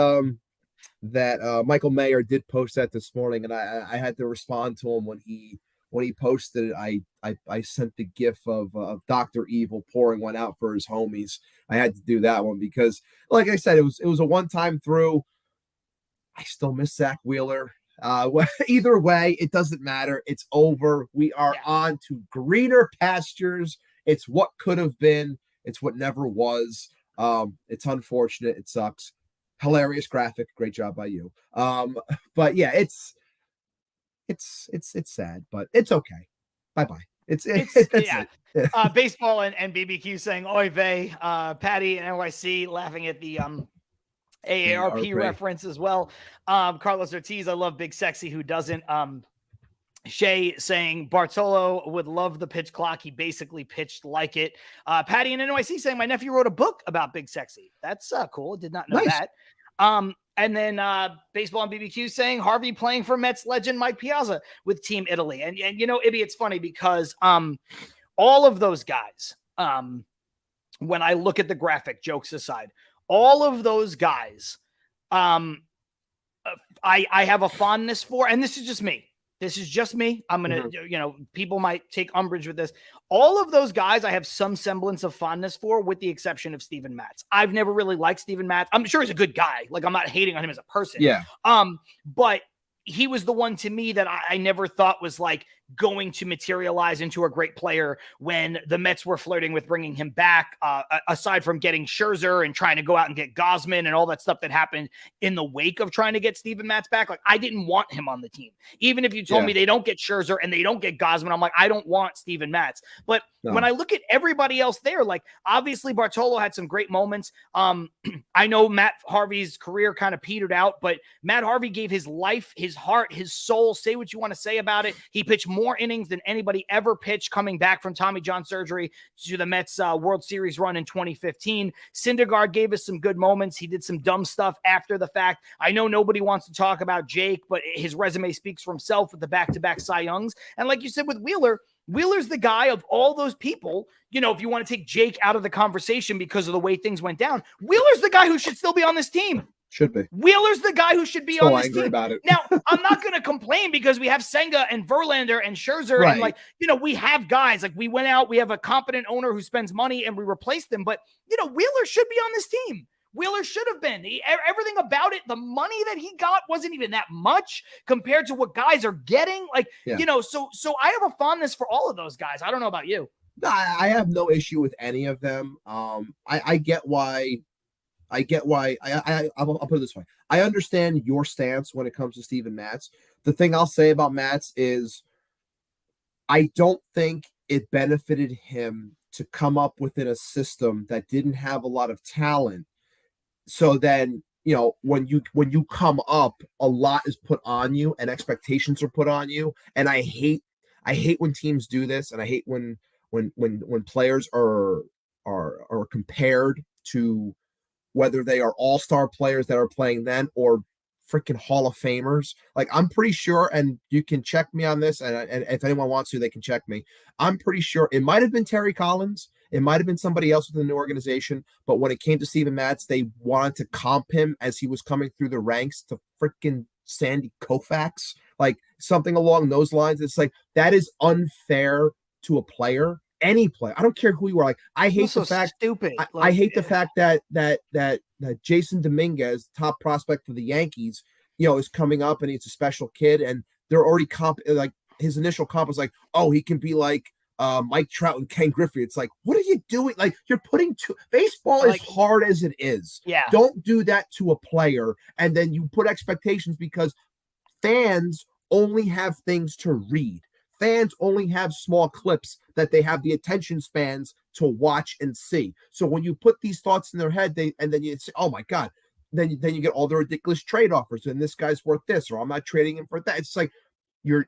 Michael Mayer did post that this morning, and I had to respond to him when he posted it. I sent the gif of Dr. Evil pouring one out for his homies. I had to do that one because, like I said, it was a one-time through. I still miss Zach Wheeler. Either way, it doesn't matter. It's over. We are on to greener pastures. It's what could have been. It's what never was. It's unfortunate. It sucks. Hilarious graphic. Great job by you. But yeah, it's sad, but it's okay. Bye-bye. It's yeah. Baseball and BBQ saying oy vey. Patty and NYC laughing at the AARP reference as well. Carlos Ortiz, I love Big Sexy, who doesn't. Shay saying Bartolo would love the pitch clock. He basically pitched like it. Patty and NYC saying my nephew wrote a book about Big Sexy. That's cool. Did not know that. And then Baseball and BBQ saying Harvey playing for Mets legend Mike Piazza with Team Italy. And you know, Ibby, it's funny because all of those guys, when I look at the graphic, jokes aside, all of those guys, I have a fondness for, and this is just me. This is just me. I'm going to, you know, people might take umbrage with this. All of those guys I have some semblance of fondness for, with the exception of Steven Matz. I've never really liked Steven Matz. I'm sure he's a good guy. Like, I'm not hating on him as a person. Yeah. But he was the one to me that I never thought was like going to materialize into a great player when the Mets were flirting with bringing him back, aside from getting Scherzer and trying to go out and get Gosman and all that stuff that happened in the wake of trying to get Steven Matz back. Like, I didn't want him on the team. Even if you told me they don't get Scherzer and they don't get Gosman, I'm like, I don't want Steven Matz. But when I look at everybody else there, like, obviously Bartolo had some great moments. I know Matt Harvey's career kind of petered out, but Matt Harvey gave his life, his heart, his soul. Say what you want to say about it. He pitched more innings than anybody ever pitched coming back from Tommy John surgery to the Mets World Series run in 2015. Syndergaard gave us some good moments. He did some dumb stuff after the fact. I know nobody wants to talk about Jake, but his resume speaks for himself with the back-to-back Cy Youngs. And like you said with Wheeler, Wheeler's the guy of all those people. You know, if you want to take Jake out of the conversation because of the way things went down, Wheeler's the guy who should still be on this team. Should be. Wheeler's the guy who should be on this team. About it. Now, I'm not going to complain because we have Senga and Verlander and Scherzer. And, like, you know, we have guys. Like, we went out, we have a competent owner who spends money and we replaced them. But, you know, Wheeler should be on this team. Wheeler should have been. Everything about it, the money that he got wasn't even that much compared to what guys are getting. Like, you know, so I have a fondness for all of those guys. I don't know about you. I have no issue with any of them. I get why. I'll put it this way. I understand your stance when it comes to Steven Matz. The thing I'll say about Matz is I don't think it benefited him to come up within a system that didn't have a lot of talent. So then, when you come up, a lot is put on you and expectations are put on you. And I hate when teams do this, and I hate when players are compared to whether they are all-star players that are playing then or freaking Hall of Famers. Like, I'm pretty sure, and you can check me on this, and if anyone wants to, they can check me. I'm pretty sure it might have been Terry Collins. It might have been somebody else within the organization, but when it came to Steven Matz, they wanted to comp him as he was coming through the ranks to freaking Sandy Koufax, like something along those lines. It's like, that is unfair to a player, any player. I don't care who you are. Like, I hate the fact stupid. I hate the fact that Jason Dominguez, top prospect for the Yankees, is coming up and he's a special kid, and they're already like his initial comp was like, oh, he can be like Mike Trout and Ken Griffey. It's like, what are you doing? Like, you're putting baseball is hard as it is. Yeah. Don't do that to a player, and then you put expectations because fans only have things to read. Fans only have small clips that they have the attention spans to watch and see. So when you put these thoughts in their head, and then you say, oh my God, then you get all the ridiculous trade offers, and this guy's worth this, or I'm not trading him for that. It's like you're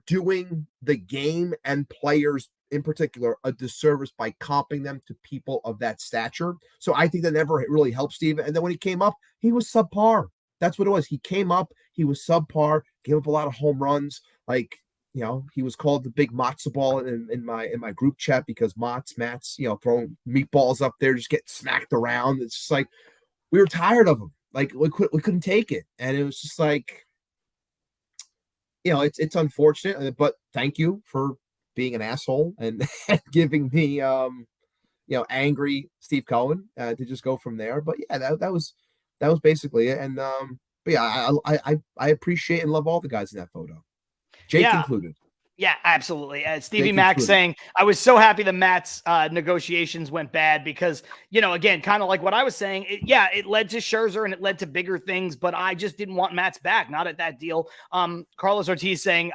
doing the game and players in particular a disservice by comping them to people of that stature. So I think that never really helped Steven. And then when he came up, he was subpar. That's what it was. He came up, he was subpar, gave up a lot of home runs. Like, he was called the big matzo ball in my group chat because Matt's, throwing meatballs up there, just getting smacked around. It's just like, we were tired of him. Like, we couldn't take it. And it was just like, it's unfortunate, but thank you for being an asshole and giving me, angry Steve Cohen to just go from there. But yeah, that was basically it. And, but yeah, I appreciate and love all the guys in that photo. Jake included. Yeah, absolutely. Stevie Mack saying, I was so happy the Mets negotiations went bad because, again, kind of like what I was saying, it led to Scherzer and it led to bigger things, but I just didn't want Mats back, not at that deal. Carlos Ortiz saying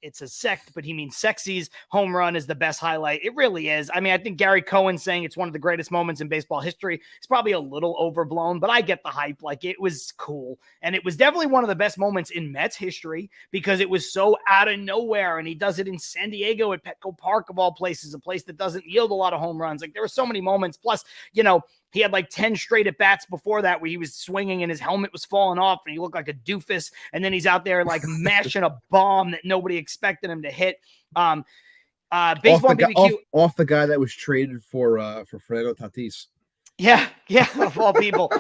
it's a sect, but he means Sexy's home run is the best highlight. It really is. I mean, I think Gary Cohen saying it's one of the greatest moments in baseball history. It's probably a little overblown, but I get the hype. Like, it was cool. And it was definitely one of the best moments in Mets history because it was so out of nowhere, and he does it in San Diego at Petco Park, of all places, a place that doesn't yield a lot of home runs. Like, there were so many moments. Plus, he had like 10 straight at bats before that where he was swinging and his helmet was falling off and he looked like a doofus. And then he's out there like mashing a bomb that nobody expected him to hit. Baseball BBQ off the guy that was traded for Fernando Tatis. Yeah, of all people.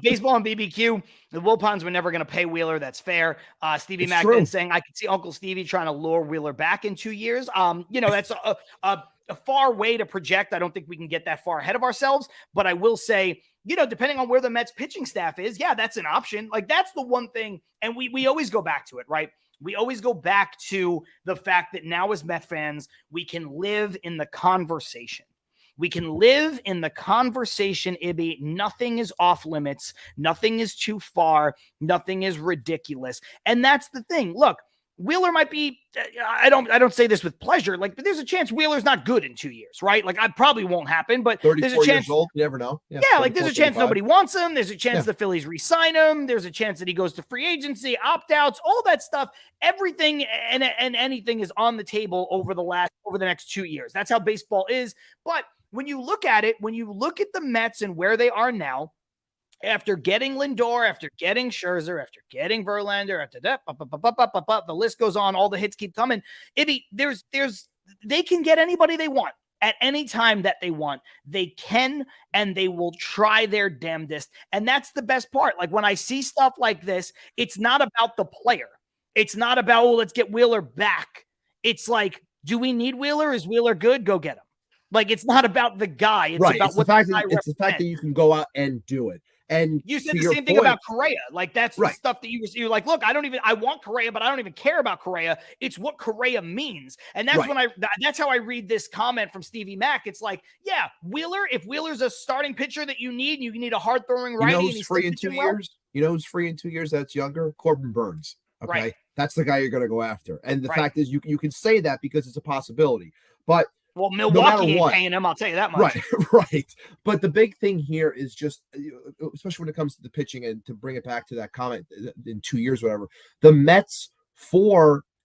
Baseball and BBQ, the Wilpons were never going to pay Wheeler. That's fair. Stevie Mack then saying, I could see Uncle Stevie trying to lure Wheeler back in 2 years. That's a far way to project. I don't think we can get that far ahead of ourselves. But I will say, depending on where the Mets pitching staff is, yeah, that's an option. Like, that's the one thing. And we always go back to it, right? We always go back to the fact that now as Met fans, we can live in the conversation. We can live in the conversation, Ibby. Nothing is off limits. Nothing is too far. Nothing is ridiculous. And that's the thing. Look, Wheeler might be, I don't say this with pleasure, but there's a chance Wheeler's not good in 2 years, right? Like, I probably won't happen, but there's a chance. Years old, you never know. Yeah, there's a chance nobody wants him. There's a chance the Phillies re-sign him. There's a chance that he goes to free agency, opt-outs, all that stuff. Everything and anything is on the table over the next 2 years. That's how baseball is. But when you look at it, when you look at the Mets and where they are now, after getting Lindor, after getting Scherzer, after getting Verlander, after that, the list goes on, all the hits keep coming. They can get anybody they want at any time that they want. They can, and they will try their damnedest. And that's the best part. Like, when I see stuff like this, it's not about the player. It's not about, let's get Wheeler back. It's like, do we need Wheeler? Is Wheeler good? Go get him. Like, it's not about the guy. It's about the fact that you can go out and do it. And you said to the your same thing point, about Correa. Like, that's the right, stuff that you're like, look, I want Correa, but I don't even care about Correa. It's what Correa means. And that's right. that's how I read this comment from Stevie Mack. It's like, yeah, Wheeler, if Wheeler's a starting pitcher that you need a hard throwing You know righty and who's he's still free in 2 pitching well. years? You know who's free in 2 years that's younger? Corbin Burns. Right. Okay. That's the guy you're going to go after. And the Right. fact is, you can say that because it's a possibility. But well, no Milwaukee matter ain't what, paying him, I'll tell you that much. right, right. But the big thing here is just, especially when it comes to the pitching, and to bring it back to that comment in 2 years, whatever, the Mets,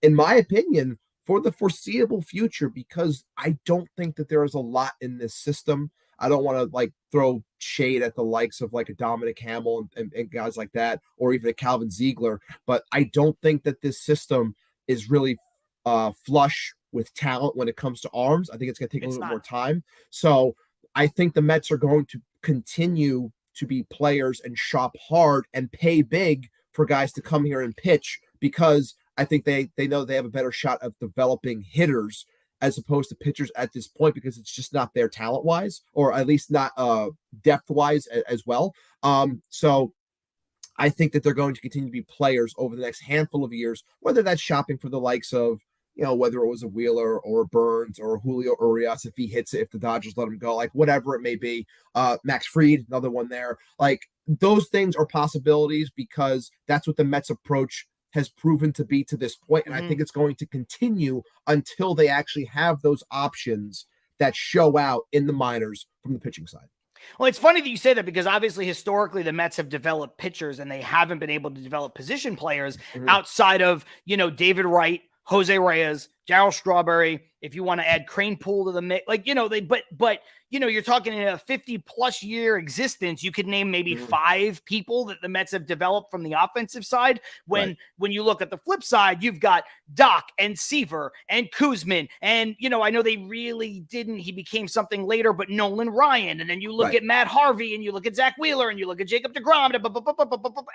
in my opinion, for the foreseeable future, because I don't think that there is a lot in this system. I don't want to like throw shade at the likes of like a Dominic Hamill and guys like that, or even a Calvin Ziegler, but I don't think that this system is really flush with talent when it comes to arms. I think it's going to take a little bit more time. So I think the Mets are going to continue to be players and shop hard and pay big for guys to come here and pitch, because I think they know they have a better shot of developing hitters as opposed to pitchers at this point, because it's just not there talent wise, or at least not depth wise as well. So I think that they're going to continue to be players over the next handful of years, whether that's shopping for the likes of, whether it was a Wheeler or a Burns or a Julio Urias, if he hits it, if the Dodgers let him go, like whatever it may be. Max Fried, another one there. Like, those things are possibilities, because that's what the Mets approach has proven to be to this point. And I think it's going to continue until they actually have those options that show out in the minors from the pitching side. Well, it's funny that you say that, because obviously historically the Mets have developed pitchers and they haven't been able to develop position players outside of, David Wright, Jose Reyes, Darryl Strawberry. If you want to add Crane Poole to the mix, like, but you're talking in a 50+ year existence, you could name maybe 5 people that the Mets have developed from the offensive side. When you look at the flip side, you've got Doc and Seaver and Kuzman. And, I know they really didn't, he became something later, but Nolan Ryan. And then you look at Matt Harvey, and you look at Zach Wheeler, and you look at Jacob deGrom,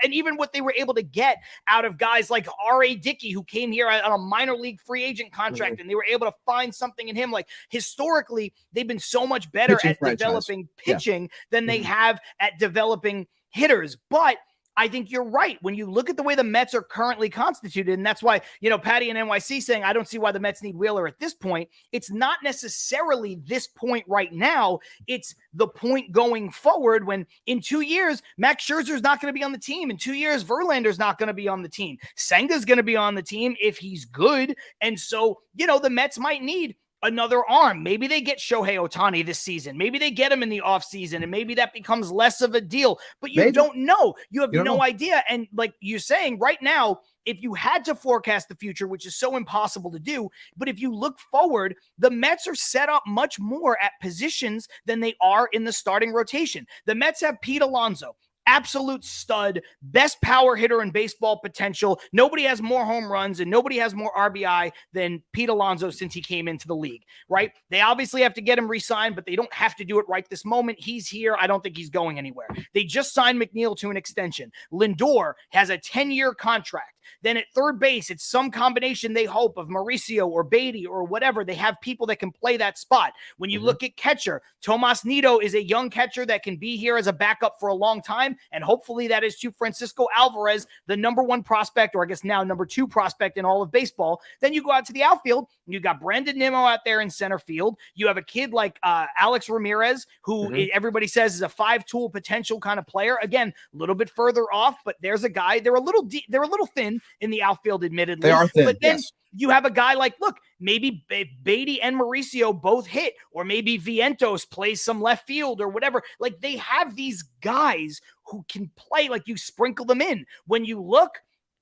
and even what they were able to get out of guys like R.A. Dickey, who came here on a minor league free agent contract, and they were able to find something in him. Like, historically, they've been so much better at developing pitching than they have at developing hitters. But I think you're right. When you look at the way the Mets are currently constituted, and that's why, Patty and NYC saying, I don't see why the Mets need Wheeler at this point. It's not necessarily this point right now. It's the point going forward, when in 2 years, Max Scherzer's not going to be on the team. In 2 years, Verlander's not going to be on the team. Senga's going to be on the team if he's good. And so, the Mets might need another arm. Maybe they get Shohei Ohtani this season. Maybe they get him in the offseason, and maybe that becomes less of a deal. But you don't know. You have no idea. And like you're saying right now, if you had to forecast the future, which is so impossible to do, but if you look forward, the Mets are set up much more at positions than they are in the starting rotation. The Mets have Pete Alonso, absolute stud, best power hitter in baseball potential. Nobody has more home runs and nobody has more RBI than Pete Alonso since he came into the league, right? They obviously have to get him re-signed, but they don't have to do it right this moment. He's here. I don't think he's going anywhere. They just signed McNeil to an extension. Lindor has a 10-year contract. Then at third base, it's some combination, they hope, of Mauricio or Baty or whatever. They have people that can play that spot. When you look at catcher, Tomas Nido is a young catcher that can be here as a backup for a long time, and hopefully that is to Francisco Alvarez, the number 1 prospect, or I guess now number 2 prospect in all of baseball. Then you go out to the outfield, and you got Brandon Nimmo out there in center field. You have a kid like Alex Ramirez, who everybody says is a 5-tool potential kind of player. Again, a little bit further off, but there's a guy. They're a little thin in the outfield, admittedly. They are thin, but then you have a guy like, look, maybe Baty and Mauricio both hit, or maybe Vientos plays some left field or whatever. Like, they have these guys who can play, like, you sprinkle them in. When you look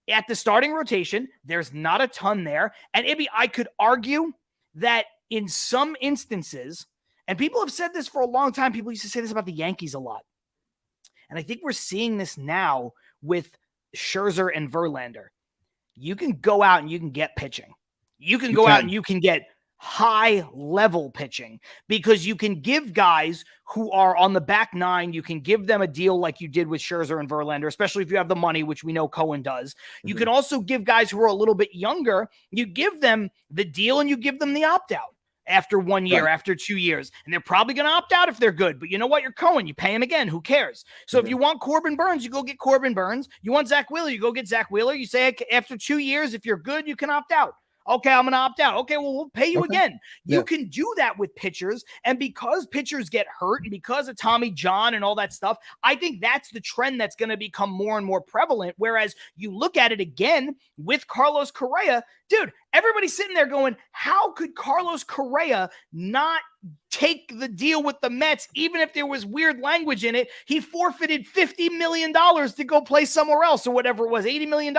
at the starting rotation, there's not a ton there. And I could argue that in some instances, and people have said this for a long time, people used to say this about the Yankees a lot. And I think we're seeing this now with Scherzer and Verlander. You can go out and you can get pitching. You can go out and you can get high-level pitching, because you can give guys who are on the back nine, you can give them a deal like you did with Scherzer and Verlander, especially if you have the money, which we know Cohen does. You can also give guys who are a little bit younger, you give them the deal and you give them the opt-out. after 1 year, Right. after 2 years. And they're probably going to opt out if they're good. But you know what? You're Cohen. You pay him again. Who cares? So if you want Corbin Burns, you go get Corbin Burns. You want Zach Wheeler, you go get Zach Wheeler. You say after 2 years, if you're good, you can opt out. Okay, I'm going to opt out. Okay, well, we'll pay you again. You can do that with pitchers. And because pitchers get hurt and because of Tommy John and all that stuff, I think that's the trend that's going to become more and more prevalent. Whereas you look at it again with Carlos Correa, dude, everybody's sitting there going, how could Carlos Correa not take the deal with the Mets, even if there was weird language in it? He forfeited $50 million to go play somewhere else or whatever it was, $80 million.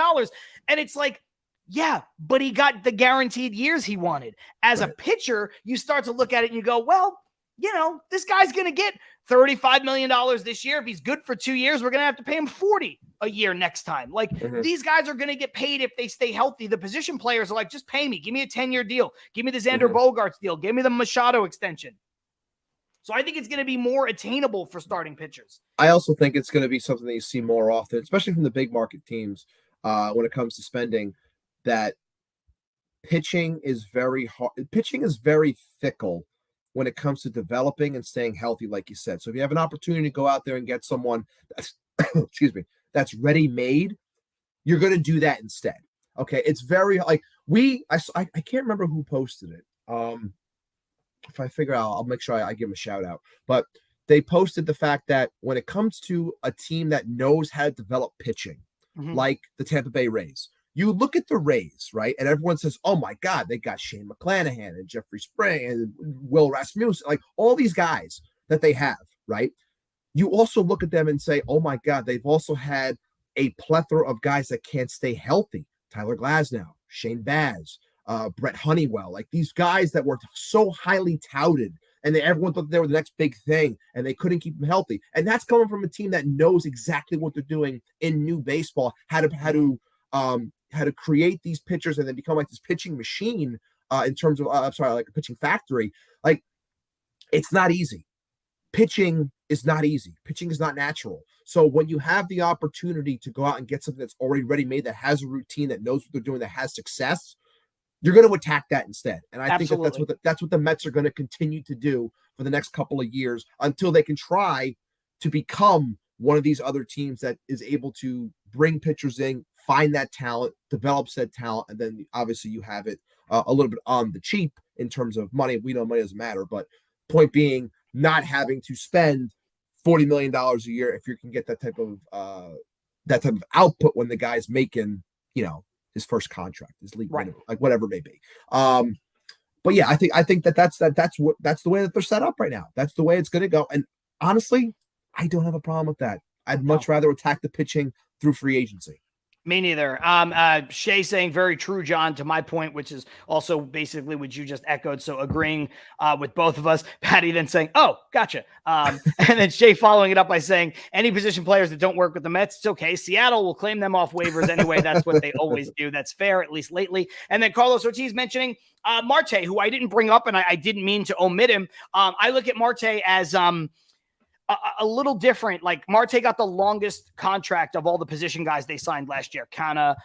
And it's like, yeah, but he got the guaranteed years he wanted. As a pitcher, you start to look at it and you go, well, you know, this guy's going to get $35 million this year. If he's good for 2 years, we're going to have to pay him $40 a year next time. Like these guys are going to get paid if they stay healthy. The position players are like, just pay me. Give me a 10-year deal. Give me the Xander Bogaerts deal. Give me the Machado extension. So I think it's going to be more attainable for starting pitchers. I also think it's going to be something that you see more often, especially from the big market teams when it comes to spending, that pitching is very hard. Pitching is very fickle when it comes to developing and staying healthy, like you said. So if you have an opportunity to go out there and get someone that's, excuse me, that's ready-made, you're going to do that instead. Okay, it's very like I can't remember who posted it. If I figure out, I'll make sure I give them a shout out. But they posted the fact that when it comes to a team that knows how to develop pitching, like the Tampa Bay Rays, you look at the Rays, right? And everyone says, oh my God, they got Shane McClanahan and Jeffrey Spring and Will Rasmussen, like all these guys that they have, right? You also look at them and say, oh my God, they've also had a plethora of guys that can't stay healthy. Tyler Glasnow, Shane Baz, Brett Honeywell, like these guys that were so highly touted and everyone thought they were the next big thing and they couldn't keep them healthy. And that's coming from a team that knows exactly what they're doing in new baseball, how to create these pitchers and then become like this pitching machine in terms of, like a pitching factory. Like, it's not easy. Pitching is not easy. Pitching is not natural. So when you have the opportunity to go out and get something that's already ready-made, that has a routine, that knows what they're doing, that has success, you're going to attack that instead. And I think that's what the Mets are going to continue to do for the next couple of years until they can try to become one of these other teams that is able to bring pitchers in, find that talent, develop said talent, and then obviously you have it a little bit on the cheap in terms of money. We know money doesn't matter, but point being, not having to spend $40 million a year if you can get that type of output when the guy's making, his first contract, his league minimum, like whatever it may be. But yeah, I think that's the way that they're set up right now. That's the way it's going to go. And honestly, I don't have a problem with that. I'd much rather attack the pitching through free agency. Me neither. Shay saying very true, John, to my point, which is also basically what you just echoed. So agreeing with both of us. Patty then saying, oh, gotcha. And then Shay following it up by saying, any position players that don't work with the Mets, it's okay. Seattle will claim them off waivers anyway. That's what they always do. That's fair, at least lately. And then Carlos Ortiz mentioning Marte, who I didn't bring up, and I didn't mean to omit him. I look at Marte as a little different. Like, Marte got the longest contract of all the position guys they signed last year. Canha,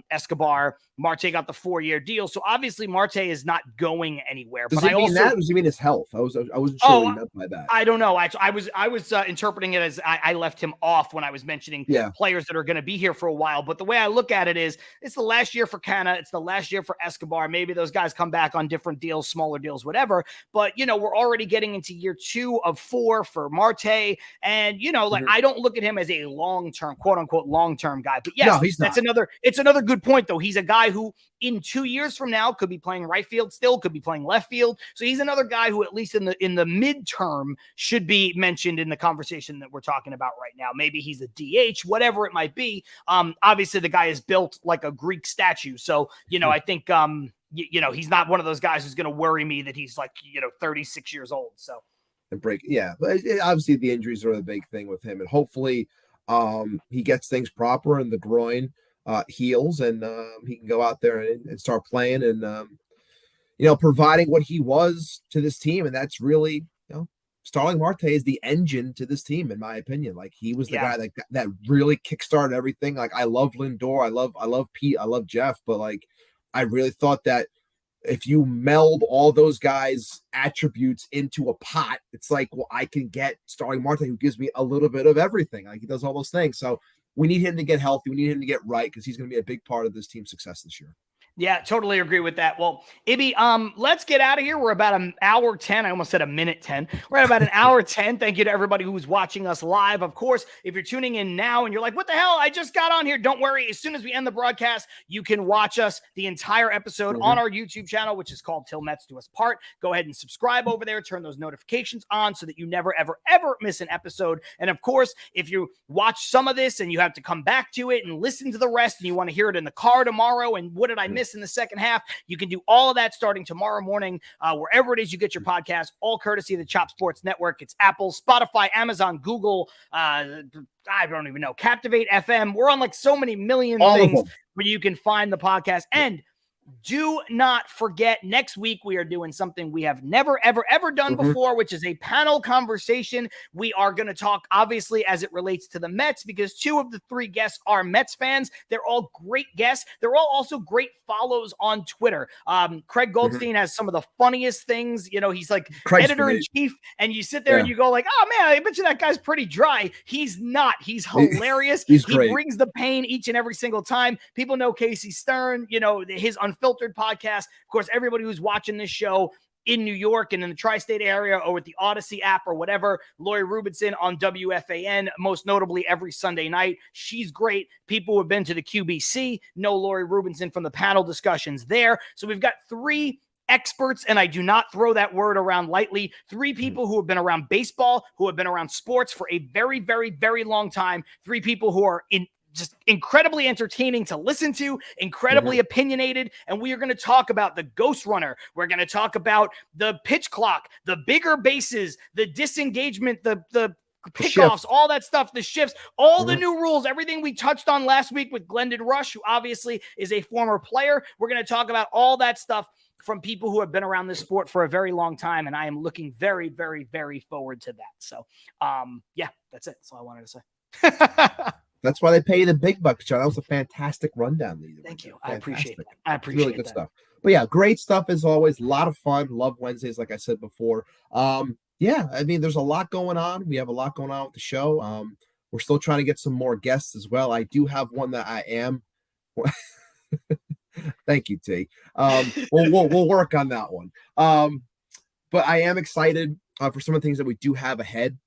Escobar. Marte got the 4-year deal. So obviously Marte is not going anywhere. Does he mean that, or does he mean his health? I wasn't sure what he meant by that. I don't know. I was interpreting it as I left him off when I was mentioning players that are going to be here for a while. But the way I look at it is, it's the last year for Canha. It's the last year for Escobar. Maybe those guys come back on different deals, smaller deals, whatever. But, we're already getting into year 2 of 4 for Marte. And, I don't look at him as a long-term, quote unquote, long-term guy. But yes, no, he's not. It's another good point, though. He's a guy who in 2 years from now could be playing right field still, could be playing left field. So he's another guy who, at least in the midterm, should be mentioned in the conversation that we're talking about right now. Maybe he's a DH, whatever it might be. Obviously the guy is built like a Greek statue. So, I think, he's not one of those guys who's going to worry me that he's like, 36 years old. So. But obviously the injuries are the big thing with him, and hopefully he gets things proper and the groin heals, and he can go out there and start playing and providing what he was to this team. And that's really, Starling Marte is the engine to this team, in my opinion. Like, he was the guy that really kickstarted everything. Like, I love Lindor, I love Pete, I love Jeff, but like, I really thought that if you meld all those guys' attributes into a pot, it's like, well, I can get Starling Marte, who gives me a little bit of everything. Like, he does all those things. So we need him to get healthy. We need him to get right, because he's going to be a big part of this team's success this year. Yeah, totally agree with that. Well, Ibby, let's get out of here. We're about an hour 10. I almost said a minute 10. We're at about an hour 10. Thank you to everybody who's watching us live. Of course, if you're tuning in now and you're like, what the hell? I just got on here. Don't worry. As soon as we end the broadcast, you can watch us the entire episode on our YouTube channel, which is called Till Mets Do Us Part. Go ahead and subscribe over there. Turn those notifications on so that you never, ever, ever miss an episode. And of course, if you watch some of this and you have to come back to it and listen to the rest and you want to hear it in the car tomorrow and what did I miss in the second half, you can do all of that starting tomorrow morning, wherever it is you get your podcast, all courtesy of the Chop Sports Network. It's Apple, Spotify, Amazon, Google, I don't even know, Captivate FM. We're on like so many million things where you can find the podcast. And do not forget, next week we are doing something we have never, ever, ever done before, which is a panel conversation. We are going to talk, obviously, as it relates to the Mets, because 2 of the 3 guests are Mets fans. They're all great guests. They're all also great follows on Twitter. Craig Goldstein has some of the funniest things. You know, he's like editor-in-chief, and you sit there and you go like, oh, man, I bet you that guy's pretty dry. He's not. He's hilarious. He brings the pain each and every single time. People know Casey Stern, you know, his Unfiltered podcast. Of course, everybody who's watching this show in New York and in the tri-state area or with the Odyssey app or whatever, Lori Rubinson on WFAN, most notably every Sunday night. She's great. People who have been to the QBC know Lori Rubinson from the panel discussions there. So we've got 3 experts, and I do not throw that word around lightly. 3 people who have been around baseball, who have been around sports for a very, very, very long time. 3 people who are just incredibly entertaining to listen to, incredibly opinionated. And we are going to talk about the ghost runner. We're going to talk about the pitch clock, the bigger bases, the disengagement, the pickoffs, all that stuff, the shifts, all the new rules, everything we touched on last week with Glendon Rush, who obviously is a former player. We're going to talk about all that stuff from people who have been around this sport for a very long time. And I am looking very, very, very forward to that. So, yeah, that's it. That's all I wanted to say. That's why they pay you the big bucks, John. That was a fantastic rundown. Thank you. I appreciate that. I appreciate really good stuff. But yeah, great stuff as always. A lot of fun. Love Wednesdays, like I said before. Yeah, I mean, there's a lot going on. We have a lot going on with the show. We're still trying to get some more guests as well. I do have one that I am. Thank you, T. We'll work on that one. But I am excited for some of the things that we do have ahead.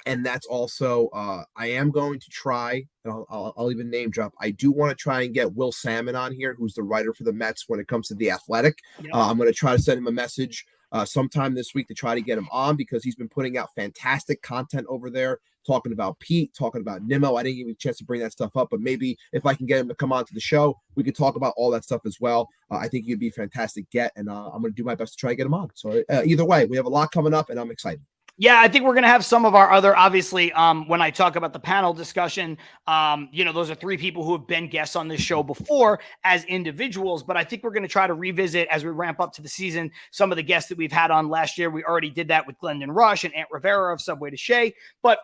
And that's also, I am going to try, and I'll even name drop. I do want to try and get Will Salmon on here, who's the writer for the Mets when it comes to The Athletic. Yep. I'm going to try to send him a message sometime this week to try to get him on, because he's been putting out fantastic content over there, talking about Pete, talking about Nimmo. I didn't give you a chance to bring that stuff up, but maybe if I can get him to come on to the show, we could talk about all that stuff as well. I think he'd be a fantastic get, and I'm going to do my best to try to get him on. So either way, we have a lot coming up, and I'm excited. Yeah, I think we're going to have some of our other, obviously, when I talk about the panel discussion, those are 3 people who have been guests on this show before as individuals, but I think we're going to try to revisit as we ramp up to the season some of the guests that we've had on last year. We already did that with Glendon Rush and Ant Rivera of Subway to Shea, but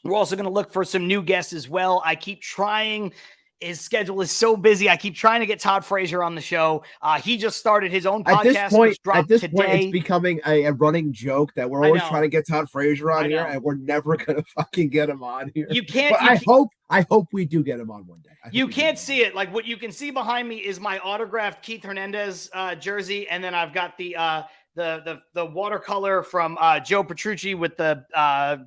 we're also going to look for some new guests as well. I keep trying. His schedule is so busy. I keep trying to get Todd Frazier on the show. He just started his own podcast. At this point, it's becoming a running joke that we're always trying to get Todd Frazier on here, and we're never going to fucking get him on here. You can't. But I hope we do get him on one day. You can't see it. Like, what you can see behind me is my autographed Keith Hernandez jersey, and then I've got the watercolor from Joe Petrucci with the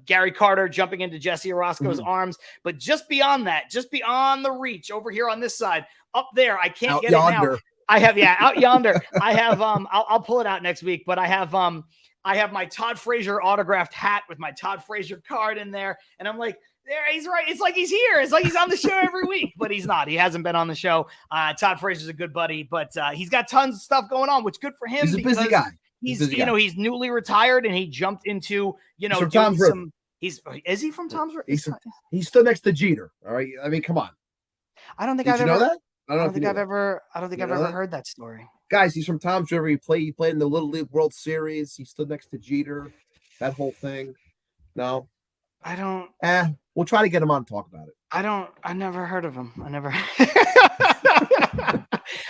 Gary Carter jumping into Jesse Orozco's arms. But just beyond that, just beyond the reach over here on this side, up there, I can't get yonder. It now. I have, out yonder. I have, I'll pull it out next week, but I have my Todd Frazier autographed hat with my Todd Frazier card in there. And I'm like, there, he's right. It's like he's here. It's like he's on the show every week, but he's not. He hasn't been on the show. Todd Frazier's a good buddy, but he's got tons of stuff going on, which is good for him. He's a busy guy. He's newly retired, and he jumped into, doing some. Is he from Tom's River? He stood next to Jeter. All right. I mean, come on. I don't think I've ever. Know that? I don't think I've ever heard that story. Guys, he's from Tom's River. He played in the Little League World Series. He stood next to Jeter. That whole thing. No. I don't. We'll try to get him on and talk about it. I never heard of him.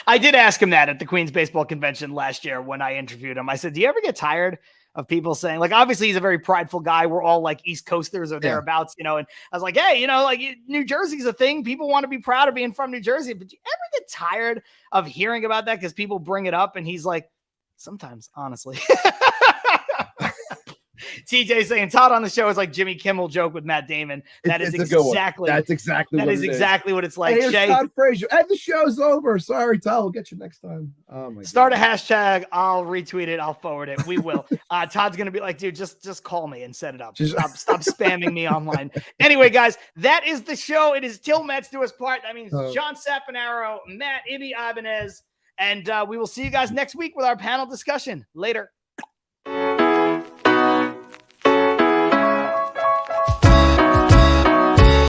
I did ask him that at the Queens Baseball Convention last year when I interviewed him. I said, do you ever get tired of people saying, like, obviously he's a very prideful guy. We're all like East Coasters or thereabouts, you know, and I was like, hey, you know, like New Jersey's a thing. People want to be proud of being from New Jersey, but do you ever get tired of hearing about that? Because people bring it up and he's like, sometimes, honestly. TJ saying Todd on the show is like Jimmy Kimmel joke with Matt Damon. That's exactly what it's like. Hey, Shay, Todd Frazier. And the show's over. Sorry, Todd. We'll get you next time. Oh my Start God. a hashtag. I'll retweet it. I'll forward it. We will. Todd's gonna be like, dude, just call me and set it up. Stop spamming me online. Anyway, guys, that is the show. It is till Mets do us part. That means John Saponaro, Matt, Ibby Ibanez, and we will see you guys next week with our panel discussion. Later.